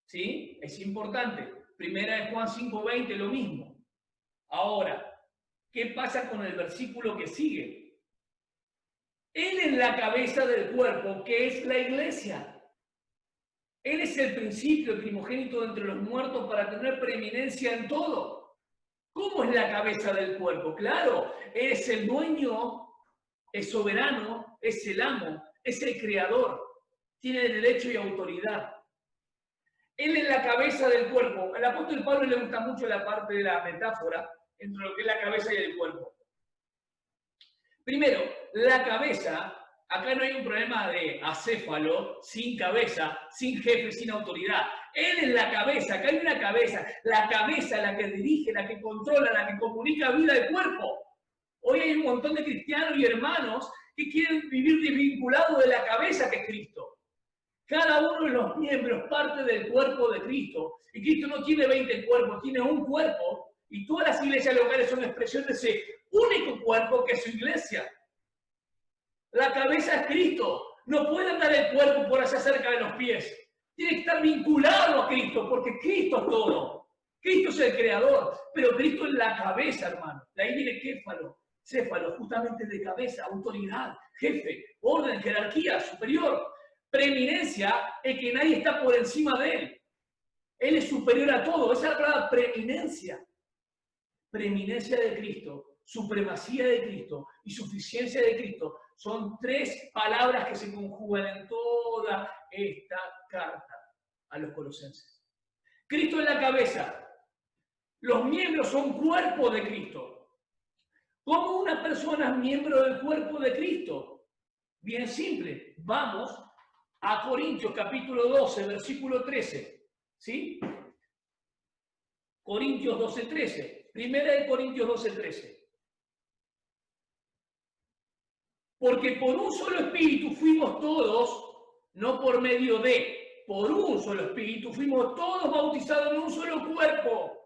B: ¿Sí? Es importante. Primera de Juan 5:20, lo mismo. Ahora, ¿qué pasa con el versículo que sigue? Él es la cabeza del cuerpo, que es la iglesia. Él es el principio, el primogénito de entre los muertos para tener preeminencia en todo. ¿Cómo es la cabeza del cuerpo? Claro, Él es el dueño, es soberano, es el amo, es el creador. Tiene derecho y autoridad. Él es la cabeza del cuerpo. Al apóstol Pablo le gusta mucho la parte de la metáfora entre lo que es la cabeza y el cuerpo. Primero, la cabeza, acá no hay un problema de acéfalo, sin cabeza, sin jefe, sin autoridad. Él es la cabeza, acá hay una cabeza, la que dirige, la que controla, la que comunica vida al cuerpo. Hoy hay un montón de cristianos y hermanos que quieren vivir desvinculados de la cabeza que es Cristo. Cada uno de los miembros parte del cuerpo de Cristo. Y Cristo no tiene 20 cuerpos, tiene un cuerpo. Y todas las iglesias locales son expresión de ese único cuerpo que es su iglesia. La cabeza es Cristo. No puede andar el cuerpo por allá cerca de los pies. Tiene que estar vinculado a Cristo, porque Cristo es todo. Cristo es el creador, pero Cristo es la cabeza, hermano. De ahí viene céfalo, justamente de cabeza, autoridad, jefe, orden, jerarquía, superior. Preeminencia es que nadie está por encima de él. Él es superior a todo. Esa es la palabra preeminencia. Preeminencia de Cristo, supremacía de Cristo y suficiencia de Cristo son tres palabras que se conjugan en toda esta carta a los colosenses. Cristo es la cabeza. Los miembros son cuerpo de Cristo. ¿Cómo una persona es miembro del cuerpo de Cristo? Bien simple. Vamos a Corintios capítulo 12, versículo 13. ¿Sí? Corintios 12, 13. Primera de Corintios 12, 13. Porque por un solo espíritu fuimos todos, no por medio de, por un solo espíritu fuimos todos bautizados en un solo cuerpo.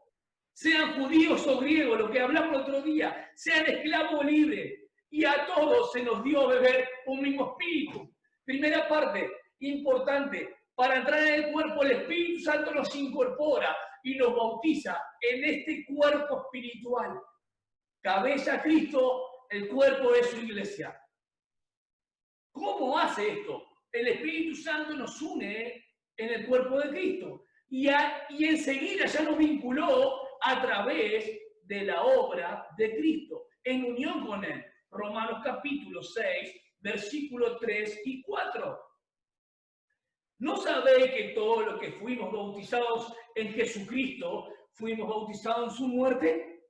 B: Sean judíos o griegos, lo que hablamos el otro día, sean esclavos o libres, y a todos se nos dio beber un mismo espíritu. Primera parte, importante, para entrar en el cuerpo el Espíritu Santo nos incorpora y nos bautiza en este cuerpo espiritual. Cabeza Cristo, el cuerpo de su iglesia. ¿Cómo hace esto? El Espíritu Santo nos une en el cuerpo de Cristo y enseguida ya nos vinculó a través de la obra de Cristo, en unión con Él. Romanos capítulo 6, versículos 3 y 4. ¿No sabéis que todos los que fuimos bautizados en Jesucristo, fuimos bautizados en su muerte?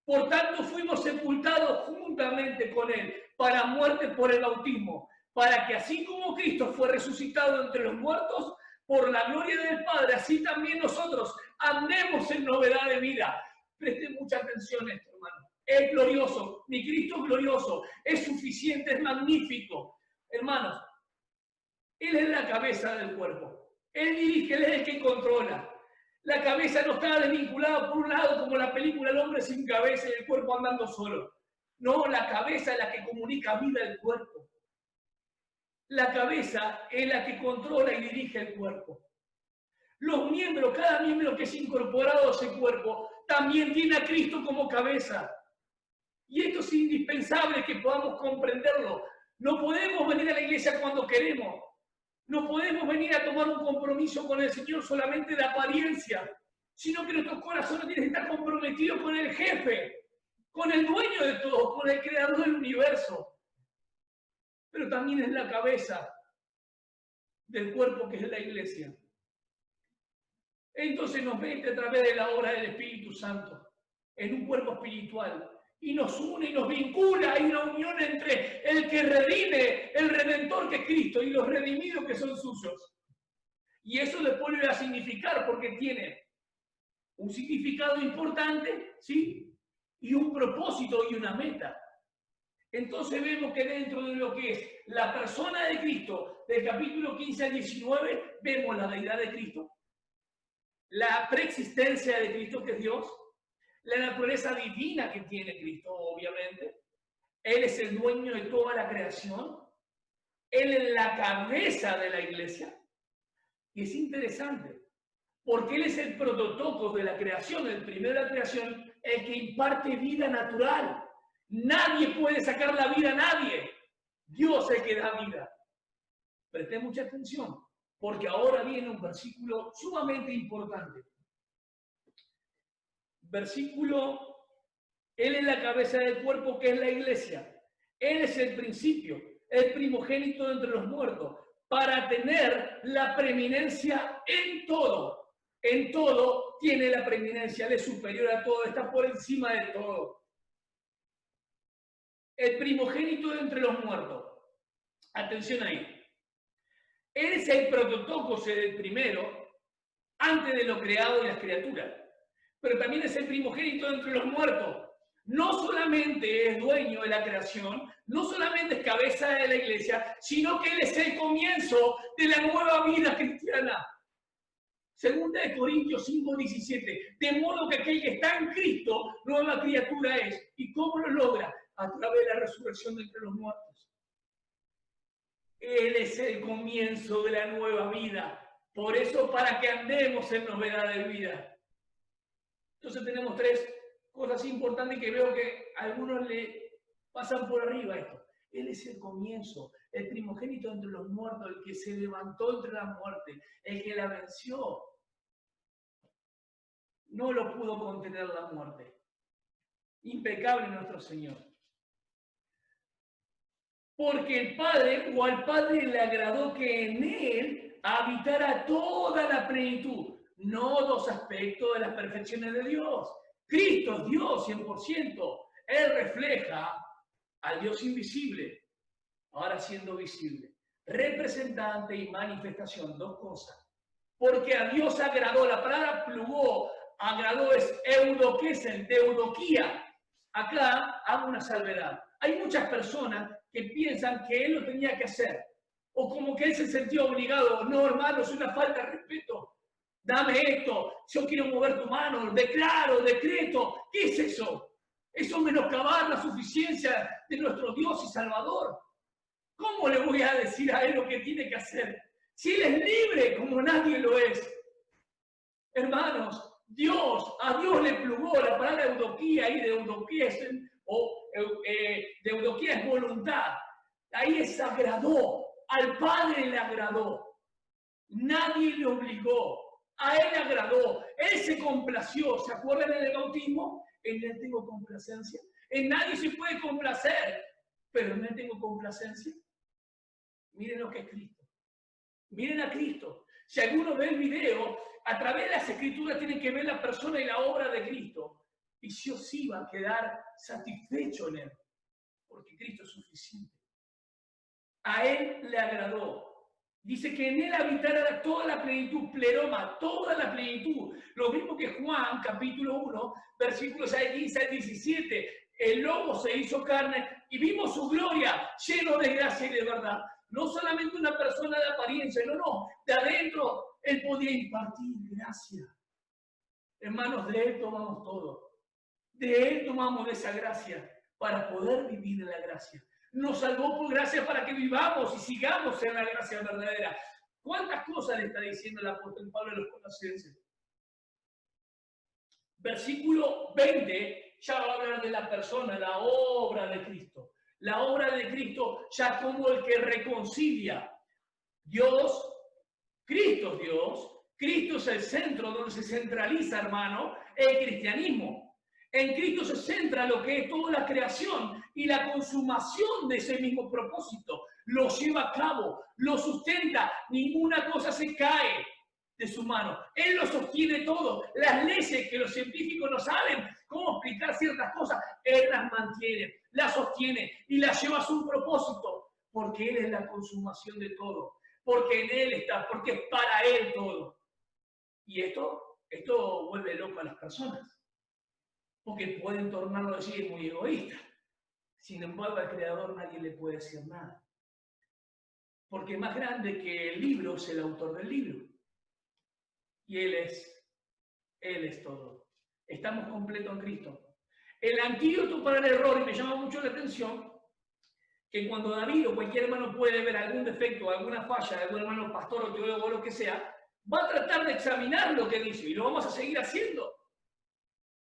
B: Por tanto, fuimos sepultados juntamente con Él para muerte por el bautismo, para que así como Cristo fue resucitado entre los muertos, por la gloria del Padre, así también nosotros andemos en novedad de vida. Presten mucha atención a esto, hermano. Es glorioso, mi Cristo es glorioso, es suficiente, es magnífico. Hermanos, Él es la cabeza del cuerpo. Él dirige, Él es el que controla. La cabeza no está desvinculada por un lado como la película El hombre sin cabeza y el cuerpo andando solo. No, la cabeza es la que comunica vida al cuerpo. La cabeza es la que controla y dirige el cuerpo. Los miembros, cada miembro que es incorporado a ese cuerpo, también tiene a Cristo como cabeza. Y esto es indispensable que podamos comprenderlo. No podemos venir a la iglesia cuando queremos. No podemos venir a tomar un compromiso con el Señor solamente de apariencia, sino que nuestros corazones tienen que estar comprometidos con el jefe, con el dueño de todo, con el creador del universo. Pero también es la cabeza del cuerpo que es la iglesia. Entonces nos mete a través de la obra del Espíritu Santo en un cuerpo espiritual y nos une y nos vincula. Hay una unión entre el que redime, el Redentor que es Cristo, y los redimidos que son suyos. Y eso después lo va a significar porque tiene un significado importante, ¿sí? y un propósito y una meta. Entonces vemos que dentro de lo que es la persona de Cristo, del capítulo 15 al 19, vemos la deidad de Cristo, la preexistencia de Cristo, que es Dios, la naturaleza divina que tiene Cristo, obviamente. Él es el dueño de toda la creación. Él es la cabeza de la iglesia. Y es interesante, porque Él es el prototocos de la creación, el primero de la creación, el que imparte vida natural. Nadie puede sacar la vida a nadie. Dios es el que da vida. Presten mucha atención, porque ahora viene un versículo sumamente importante. Versículo, Él es la cabeza del cuerpo, que es la iglesia. Él es el principio, el primogénito entre los muertos, para tener la preeminencia en todo. En todo tiene la preeminencia, Él es superior a todo, está por encima de todo. El primogénito de entre los muertos. Atención ahí. Él es el prototocos, el primero, antes de lo creado y las criaturas. Pero también es el primogénito de entre los muertos. No solamente es dueño de la creación, no solamente es cabeza de la iglesia, sino que Él es el comienzo de la nueva vida cristiana. Segunda de Corintios 5:17. De modo que aquel que está en Cristo, nueva criatura es. ¿Y cómo lo logra? A través de la resurrección de entre los muertos. Él es el comienzo de la nueva vida. Por eso, para que andemos en novedad de vida. Entonces tenemos tres cosas importantes que veo que a algunos le pasan por arriba esto. Él es el comienzo, el primogénito entre los muertos, el que se levantó entre la muerte, el que la venció. No lo pudo contener la muerte. Impecable nuestro Señor. Porque el Padre, o al Padre le agradó que en Él habitara toda la plenitud, no dos aspectos de las perfecciones de Dios. Cristo es Dios 100%. Él refleja al Dios invisible, ahora siendo visible. Representante y manifestación, dos cosas. Porque a Dios agradó, la palabra plugó, agradó es eudoquesen, de eudoquía. Acá hago una salvedad. Hay muchas personas que piensan que Él lo tenía que hacer, o como que Él se sentía obligado. No, hermano, es una falta de respeto. Dame esto, yo quiero mover tu mano, declaro, decreto. ¿Qué es eso? Eso menoscabar la suficiencia de nuestro Dios y Salvador. ¿Cómo le voy a decir a Él lo que tiene que hacer? Si Él es libre como nadie lo es. Hermanos, a Dios le plugó la palabra eudoquía, y de eudoquía es, de eudoquía es voluntad. Ahí es agradó, al Padre le agradó. Nadie le obligó. A Él agradó, Él se complació. ¿Se acuerdan del bautismo? En Él tengo complacencia. En nadie se puede complacer, pero en Él tengo complacencia. Miren lo que es Cristo. Miren a Cristo. Si alguno ve el video, a través de las Escrituras tienen que ver la persona y la obra de Cristo. Y sí o sí va a quedar satisfecho en Él, porque Cristo es suficiente. A Él le agradó. Dice que en Él habitara toda la plenitud, pleroma, toda la plenitud. Lo mismo que Juan, capítulo 1, versículos 15 al 17. El Lobo se hizo carne y vimos su gloria, lleno de gracia y de verdad. No solamente una persona de apariencia, no. De adentro, Él podía impartir gracia. Hermanos, de Él tomamos todo. De Él tomamos esa gracia para poder vivir en la gracia. Nos salvó por gracia para que vivamos y sigamos en la gracia verdadera. ¿Cuántas cosas le está diciendo el apóstol Pablo a los Colosenses? Versículo 20 ya va a hablar de la persona, la obra de Cristo. La obra de Cristo ya como el que reconcilia. Cristo es Dios, Cristo es el centro donde se centraliza, hermano, el cristianismo. En Cristo se centra lo que es toda la creación y la consumación de ese mismo propósito. Lo lleva a cabo, lo sustenta, ninguna cosa se cae de su mano. Él lo sostiene todo. Las leyes que los científicos no saben cómo explicar ciertas cosas, Él las mantiene, las sostiene y las lleva a su propósito, porque Él es la consumación de todo, porque en Él está, porque es para Él todo. Y esto vuelve loco a las personas. porque pueden tornarlo así muy egoísta. Sin embargo, al Creador nadie le puede decir nada. Porque más grande que el libro es el autor del libro. Y Él es todo. Estamos completos en Cristo. El antídoto para el error, y me llama mucho la atención, que cuando David o cualquier hermano puede ver algún defecto, alguna falla de algún hermano pastor o teólogo o lo que sea, va a tratar de examinar lo que dice, y lo vamos a seguir haciendo.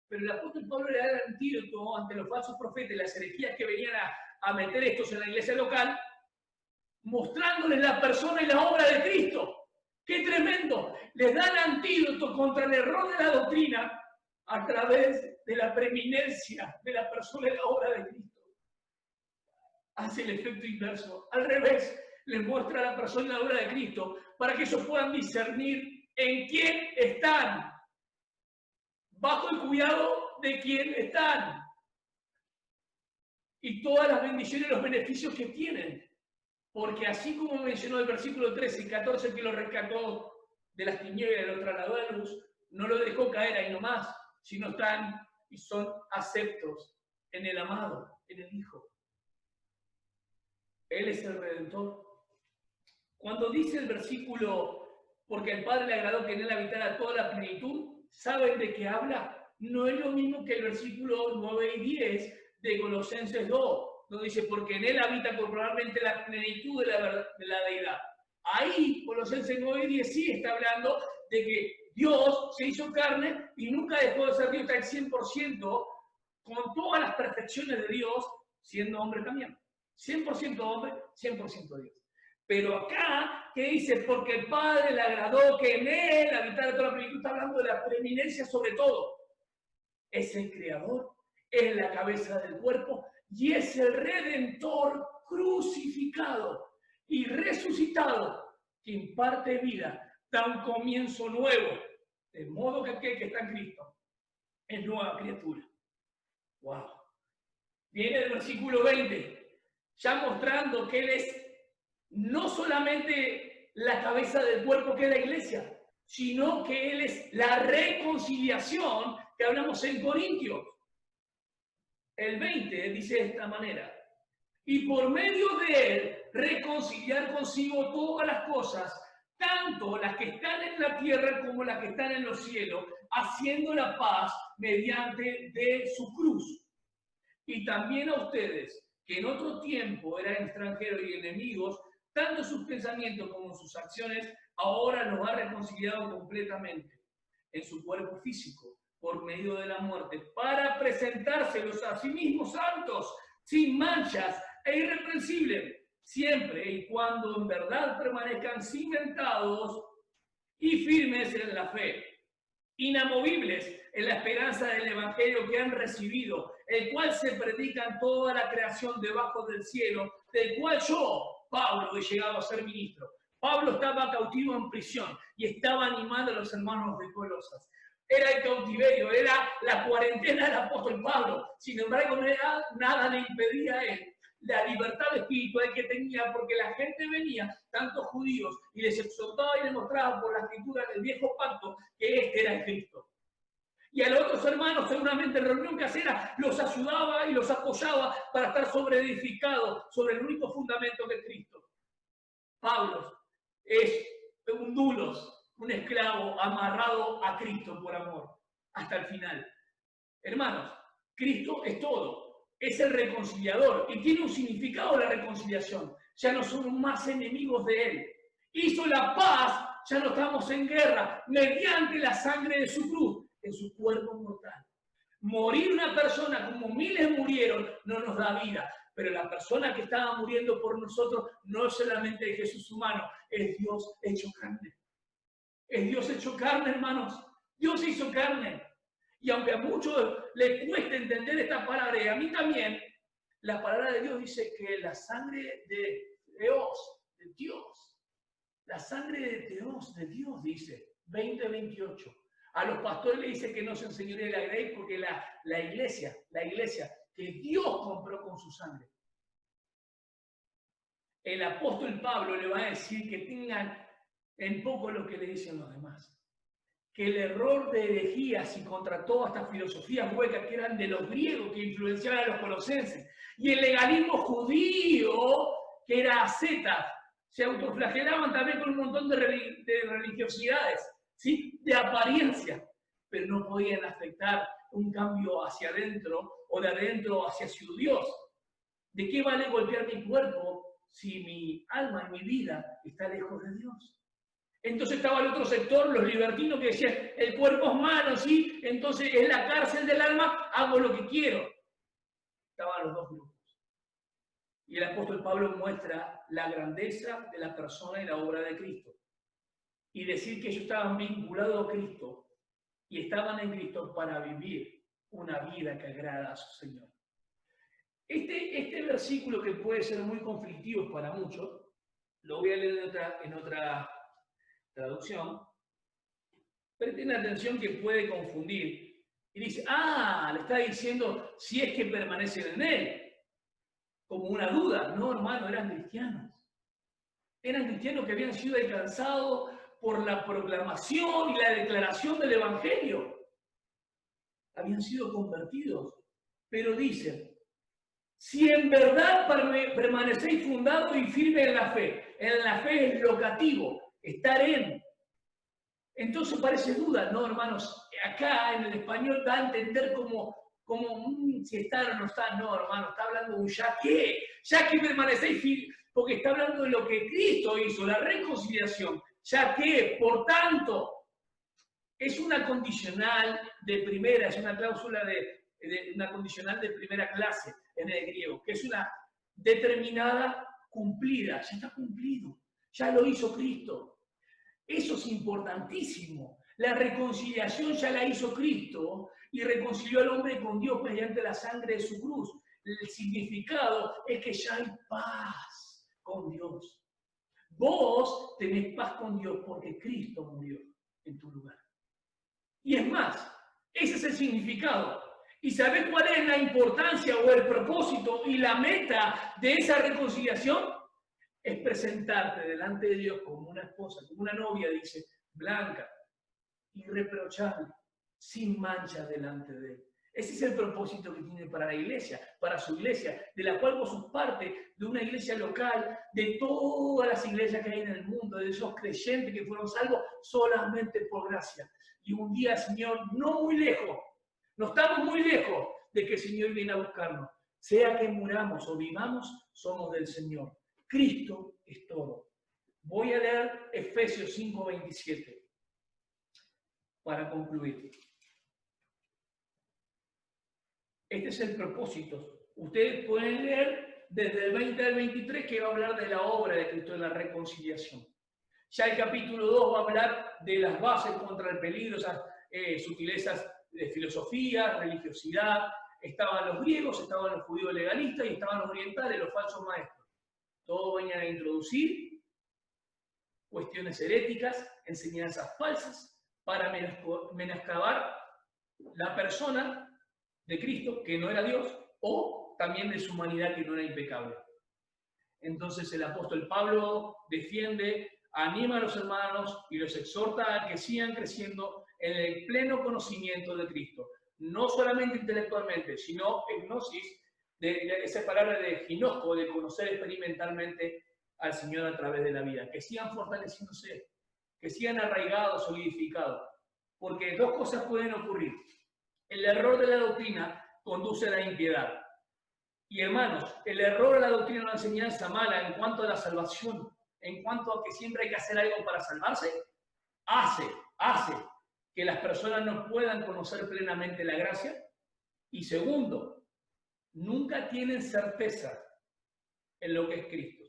B: Pero el apóstol Pablo le da el antídoto ante los falsos profetas y las herejías que venían a meter estos en la iglesia local, mostrándoles la persona y la obra de Cristo. ¡Qué tremendo! Les da el antídoto contra el error de la doctrina a través de la preeminencia de la persona y la obra de Cristo. Hace el efecto inverso. Al revés, les muestra la persona y la obra de Cristo para que ellos puedan discernir en quién están, bajo el cuidado de quién están, y todas las bendiciones y los beneficios que tienen. Porque así como mencionó el versículo 13 y 14 que lo rescató de las tinieblas y lo trasladó a la luz, no lo dejó caer ahí nomás, sino están y son aceptos en el amado, en el Hijo. Él es el Redentor. Cuando dice el versículo, porque al Padre le agradó que en él habitara toda la plenitud, ¿saben de qué habla? No es lo mismo que el versículo 9 y 10 de Colosenses 2, donde dice, porque en él habita corporalmente la plenitud de la deidad. Ahí, Colosenses 9 y 10 sí está hablando de que Dios se hizo carne y nunca dejó de ser Dios al 100%, con todas las perfecciones de Dios, siendo hombre también. 100% hombre, 100% Dios. Pero acá, que dice, porque el Padre le agradó que en él habitara toda la plenitud, está hablando de la preeminencia sobre todo. Es el Creador, es la cabeza del cuerpo y es el Redentor crucificado y resucitado que imparte vida, da un comienzo nuevo, de modo que aquel que está en Cristo es nueva criatura. ¡Wow! Viene el versículo 20, ya mostrando que Él es no solamente la cabeza del cuerpo que es la iglesia, sino que Él es la reconciliación que hablamos en Corintios. El 20 dice de esta manera, y por medio de Él reconciliar consigo todas las cosas, tanto las que están en la tierra como las que están en los cielos, haciendo la paz mediante de su cruz. Y también a ustedes, que en otro tiempo eran extranjeros y enemigos, tanto sus pensamientos como sus acciones, ahora los ha reconciliado completamente en su cuerpo físico, por medio de la muerte, para presentárselos a sí mismos santos, sin manchas e irreprensibles, siempre y cuando en verdad permanezcan cimentados y firmes en la fe, inamovibles en la esperanza del evangelio que han recibido, el cual se predica en toda la creación debajo del cielo, del cual yo, Pablo, he llegado a ser ministro. Pablo estaba cautivo en prisión y estaba animando a los hermanos de Colosas. Era el cautiverio, era la cuarentena del apóstol Pablo. Sin embargo, nada le impedía a él la libertad espiritual que tenía, porque la gente venía, tantos judíos, y les exhortaba y les mostraba por la escritura del viejo pacto que este era el Cristo. Y a los otros hermanos, seguramente en reunión casera, los ayudaba y los apoyaba para estar sobreedificados sobre el único fundamento que es Cristo. Pablo es un dulos, un esclavo amarrado a Cristo por amor, hasta el final. Hermanos, Cristo es todo. Es el reconciliador y tiene un significado la reconciliación. Ya no somos más enemigos de Él. Hizo la paz, ya no estamos en guerra, mediante la sangre de su cruz, en su cuerpo mortal. Morir una persona como miles murieron no nos da vida, pero la persona que estaba muriendo por nosotros no es solamente Jesús humano, es Dios hecho carne. Es Dios hecho carne, hermanos. Dios se hizo carne. Y aunque a muchos les cueste entender esta palabra, y a mí también, la palabra de Dios dice que la sangre de Dios, la sangre de Dios, dice, 20:28. A los pastores le dice que no se enseñoree la grey porque la iglesia, que Dios compró con su sangre. El apóstol Pablo le va a decir que tengan en poco lo que le dicen los demás. que el error de herejías y contra todas estas filosofías huecas que eran de los griegos que influenciaban a los colosenses, y el legalismo judío que era asceta, se autoflagelaban también con un montón de religiosidades, ¿sí? De apariencia, pero no podían afectar un cambio hacia adentro o de adentro hacia su Dios. ¿De qué vale golpear mi cuerpo si mi alma y mi vida está lejos de Dios? Entonces estaba el otro sector, los libertinos, que decían, el cuerpo es malo, ¿sí? Entonces es la cárcel del alma, hago lo que quiero. Estaban los dos grupos. Y el apóstol Pablo muestra la grandeza de la persona y la obra de Cristo. Y decir que ellos estaban vinculados a Cristo y estaban en Cristo para vivir una vida que agrada a su Señor. Este versículo, que puede ser muy conflictivo para muchos, lo voy a leer en otra traducción. Presten atención, que puede confundir. Y dice, le está diciendo si es que permanecen en él. Como una duda. No, hermano, eran cristianos. Eran cristianos que habían sido alcanzados por la proclamación y la declaración del Evangelio. Habían sido convertidos. Pero dicen, si en verdad permanecéis fundados y firmes en la fe es locativo, estar en. Entonces parece duda, ¿no, hermanos? Acá en el español da a entender como si está o no está. No, hermano, está hablando de un ya que permanecéis firmes, porque está hablando de lo que Cristo hizo, la reconciliación. Ya que, por tanto, es una condicional de primera, es una cláusula una condicional de primera clase en el griego, que es una determinada cumplida, ya está cumplido, ya lo hizo Cristo. Eso es importantísimo. La reconciliación ya la hizo Cristo y reconcilió al hombre con Dios mediante la sangre de su cruz. El significado es que ya hay paz con Dios. Vos tenés paz con Dios porque Cristo murió en tu lugar. Y es más, ese es el significado. ¿Y sabés cuál es la importancia o el propósito y la meta de esa reconciliación? Es presentarte delante de Dios como una esposa, como una novia, dice, blanca, irreprochable, sin mancha delante de Él. Ese es el propósito que tiene para la iglesia, para su iglesia, de la cual vos sos parte de una iglesia local, de todas las iglesias que hay en el mundo, de esos creyentes que fueron salvos solamente por gracia. Y un día, Señor, no muy lejos, no estamos muy lejos de que el Señor viene a buscarnos. Sea que muramos o vivamos, somos del Señor. Cristo es todo. Voy a leer Efesios 5:27 para concluir. Este es el propósito. Ustedes pueden leer desde el 20 al 23, que va a hablar de la obra de Cristo en la reconciliación. Ya el capítulo 2 va a hablar de las bases contra el peligro, esas sutilezas de filosofía, religiosidad. Estaban los griegos, estaban los judíos legalistas y estaban los orientales, los falsos maestros. Todos venían a introducir cuestiones heréticas, enseñanzas falsas, para menoscabar la persona de Cristo, que no era Dios, o también de su humanidad, que no era impecable. Entonces el apóstol Pablo defiende, anima a los hermanos y los exhorta a que sigan creciendo en el pleno conocimiento de Cristo. No solamente intelectualmente, sino en gnosis, de esa palabra de ginosco, de conocer experimentalmente al Señor a través de la vida. Que sigan fortaleciéndose, que sigan arraigados, solidificados. Porque dos cosas pueden ocurrir. El error de la doctrina conduce a la impiedad. Y hermanos, el error de la doctrina es una enseñanza mala en cuanto a la salvación, en cuanto a que siempre hay que hacer algo para salvarse, hace que las personas no puedan conocer plenamente la gracia. Y segundo, nunca tienen certeza en lo que es Cristo.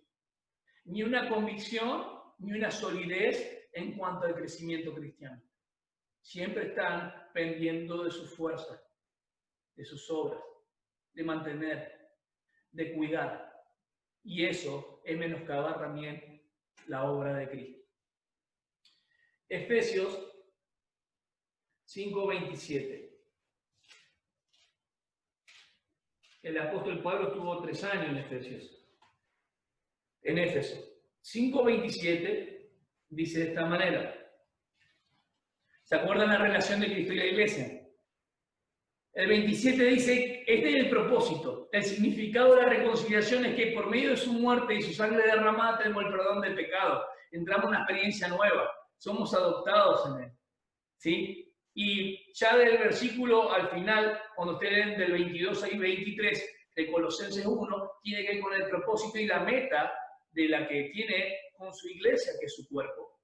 B: Ni una convicción, ni una solidez en cuanto al crecimiento cristiano. Siempre están pendiendo de sus fuerzas, de sus obras, de mantener, de cuidar. Y eso es menoscabar también la obra de Cristo. Efesios 5:27. El apóstol Pablo estuvo 3 años en Éfeso. 5:27 dice de esta manera: ¿Se acuerdan la relación de Cristo y la iglesia? El 27 dice, este es el propósito. El significado de la reconciliación es que por medio de su muerte y su sangre derramada tenemos el perdón del pecado. Entramos en una experiencia nueva. Somos adoptados en él. ¿Sí? Y ya del versículo al final, cuando ustedes leen del 22 al 23 de Colosenses 1, tiene que ver con el propósito y la meta de la que tiene con su iglesia, que es su cuerpo.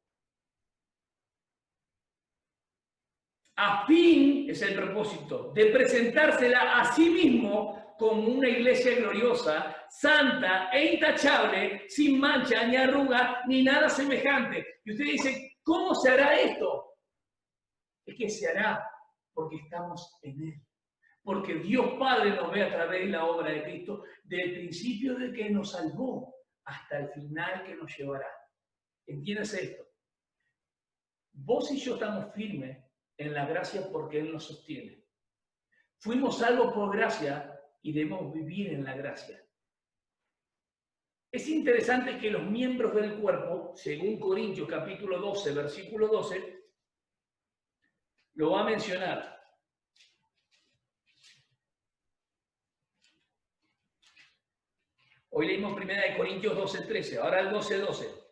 B: A fin, es el propósito, de presentársela a sí mismo como una iglesia gloriosa, santa e intachable, sin mancha, ni arruga, ni nada semejante. Y usted dice, ¿cómo se hará esto? Es que se hará porque estamos en él. Porque Dios Padre nos ve a través de la obra de Cristo, del principio de que nos salvó hasta el final que nos llevará. ¿Entiendes esto? Vos y yo estamos firmes en la gracia porque Él nos sostiene. Fuimos salvos por gracia y debemos vivir en la gracia. Es interesante que los miembros del cuerpo, según Corintios capítulo 12, versículo 12, lo va a mencionar. Hoy leímos 1 Corintios 12, 13, ahora el 12, 12.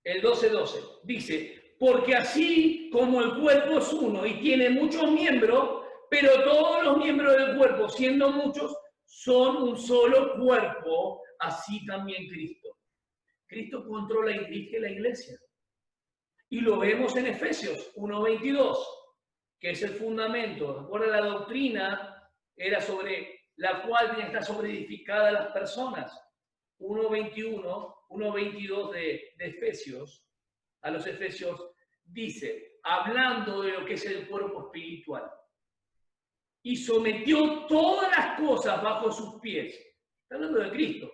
B: El 12:12 dice, porque así como el cuerpo es uno y tiene muchos miembros, pero todos los miembros del cuerpo, siendo muchos, son un solo cuerpo, así también Cristo. Cristo controla y dirige la iglesia. Y lo vemos en Efesios 1:22, que es el fundamento. Recuerda, la doctrina era sobre la cual tiene que estar sobreedificada las personas. 1:21, 1:22 de Efesios, a los Efesios, dice, hablando de lo que es el cuerpo espiritual, y sometió todas las cosas bajo sus pies. Está hablando de Cristo.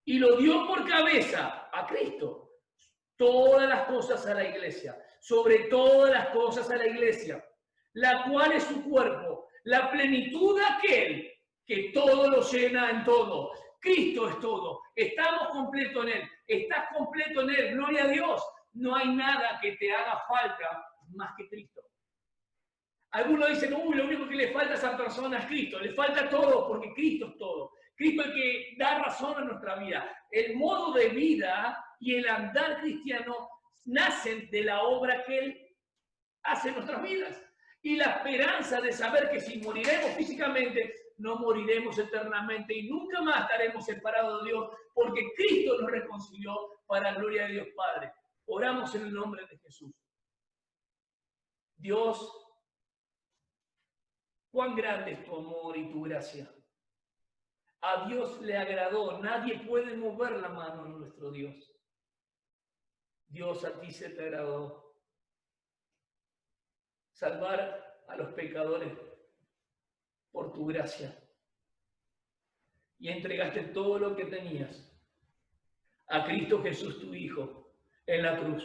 B: Y lo dio por cabeza a Cristo. Todas las cosas a la iglesia. Sobre todas las cosas a la iglesia. La cual es su cuerpo. La plenitud de aquel que todo lo llena en todo. Cristo es todo. Estamos completos en Él. Estás completo en Él. Gloria a Dios. No hay nada que te haga falta más que Cristo. Algunos dicen, uy, lo único que le falta a esa persona es Cristo. Le falta todo porque Cristo es todo. Cristo es el que da razón a nuestra vida. El modo de vida y el andar cristiano nacen de la obra que Él hace en nuestras vidas. Y la esperanza de saber que si moriremos físicamente, no moriremos eternamente y nunca más estaremos separados de Dios, porque Cristo nos reconcilió para la gloria de Dios Padre. Oramos en el nombre de Jesús. Dios, cuán grande es tu amor y tu gracia. A Dios le agradó. Nadie puede mover la mano a nuestro Dios. Dios, a ti se te agradó salvar a los pecadores por tu gracia. Y entregaste todo lo que tenías a Cristo Jesús, tu Hijo, en la cruz.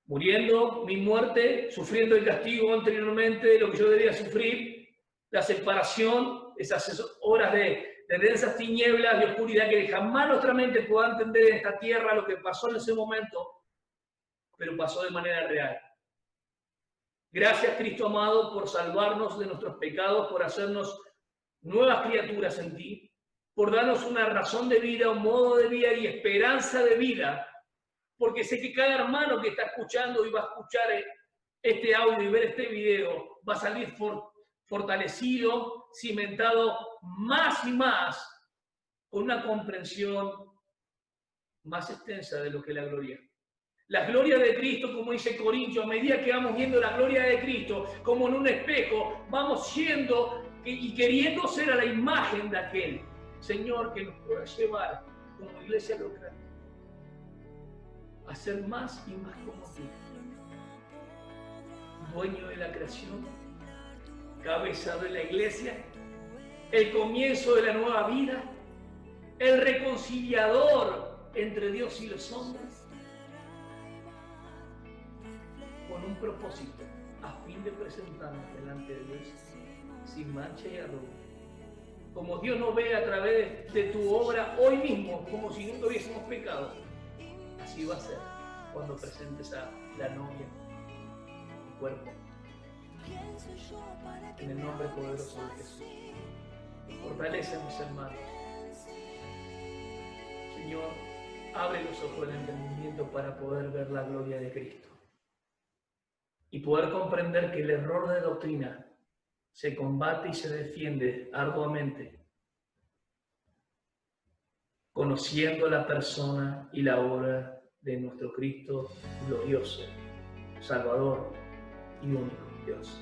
B: Muriendo mi muerte, sufriendo el castigo anteriormente de lo que yo debía sufrir, la separación, esas horas de densas tinieblas, de oscuridad que jamás nuestra mente pueda entender en esta tierra lo que pasó en ese momento, pero pasó de manera real. Gracias, Cristo amado, por salvarnos de nuestros pecados, por hacernos nuevas criaturas en ti, por darnos una razón de vida, un modo de vida y esperanza de vida, porque sé que cada hermano que está escuchando y va a escuchar este audio y ver este video va a salir fortalecido, cimentado más y más, con una comprensión más extensa de lo que es la gloria. La gloria de Cristo, como dice Corintios, a medida que vamos viendo la gloria de Cristo, como en un espejo, vamos siendo y queriendo ser a la imagen de aquel Señor que nos pueda llevar como iglesia local a ser más y más como tú, dueño de la creación, cabeza de la iglesia, el comienzo de la nueva vida, el reconciliador entre Dios y los hombres, con un propósito, a fin de presentarnos delante de Dios sin mancha y arruga. Como Dios nos ve a través de tu obra hoy mismo, como si nunca hubiésemos pecado, así así va a ser cuando presentes a la novia, tu cuerpo, en el nombre poderoso de Jesús. Fortalece a mis hermanos. Señor, abre los ojos del entendimiento para poder ver la gloria de Cristo y poder comprender que el error de doctrina se combate y se defiende arduamente conociendo la persona y la obra de nuestro Cristo glorioso, Salvador y único Dios.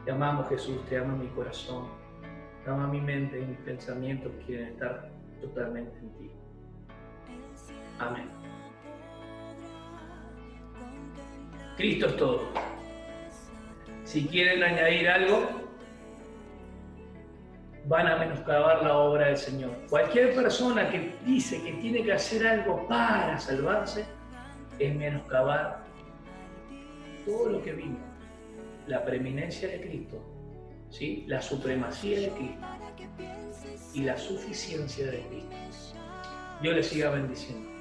B: Te amamos, Jesús, te ama mi corazón, te ama mi mente y mis pensamientos quieren estar totalmente en ti. Amén. Cristo es todo. Si quieren añadir algo, van a menoscabar la obra del Señor. Cualquier persona que dice que tiene que hacer algo para salvarse, es menoscabar todo lo que vimos. La preeminencia de Cristo, ¿sí? La supremacía de Cristo y la suficiencia de Cristo. Dios les siga bendiciendo.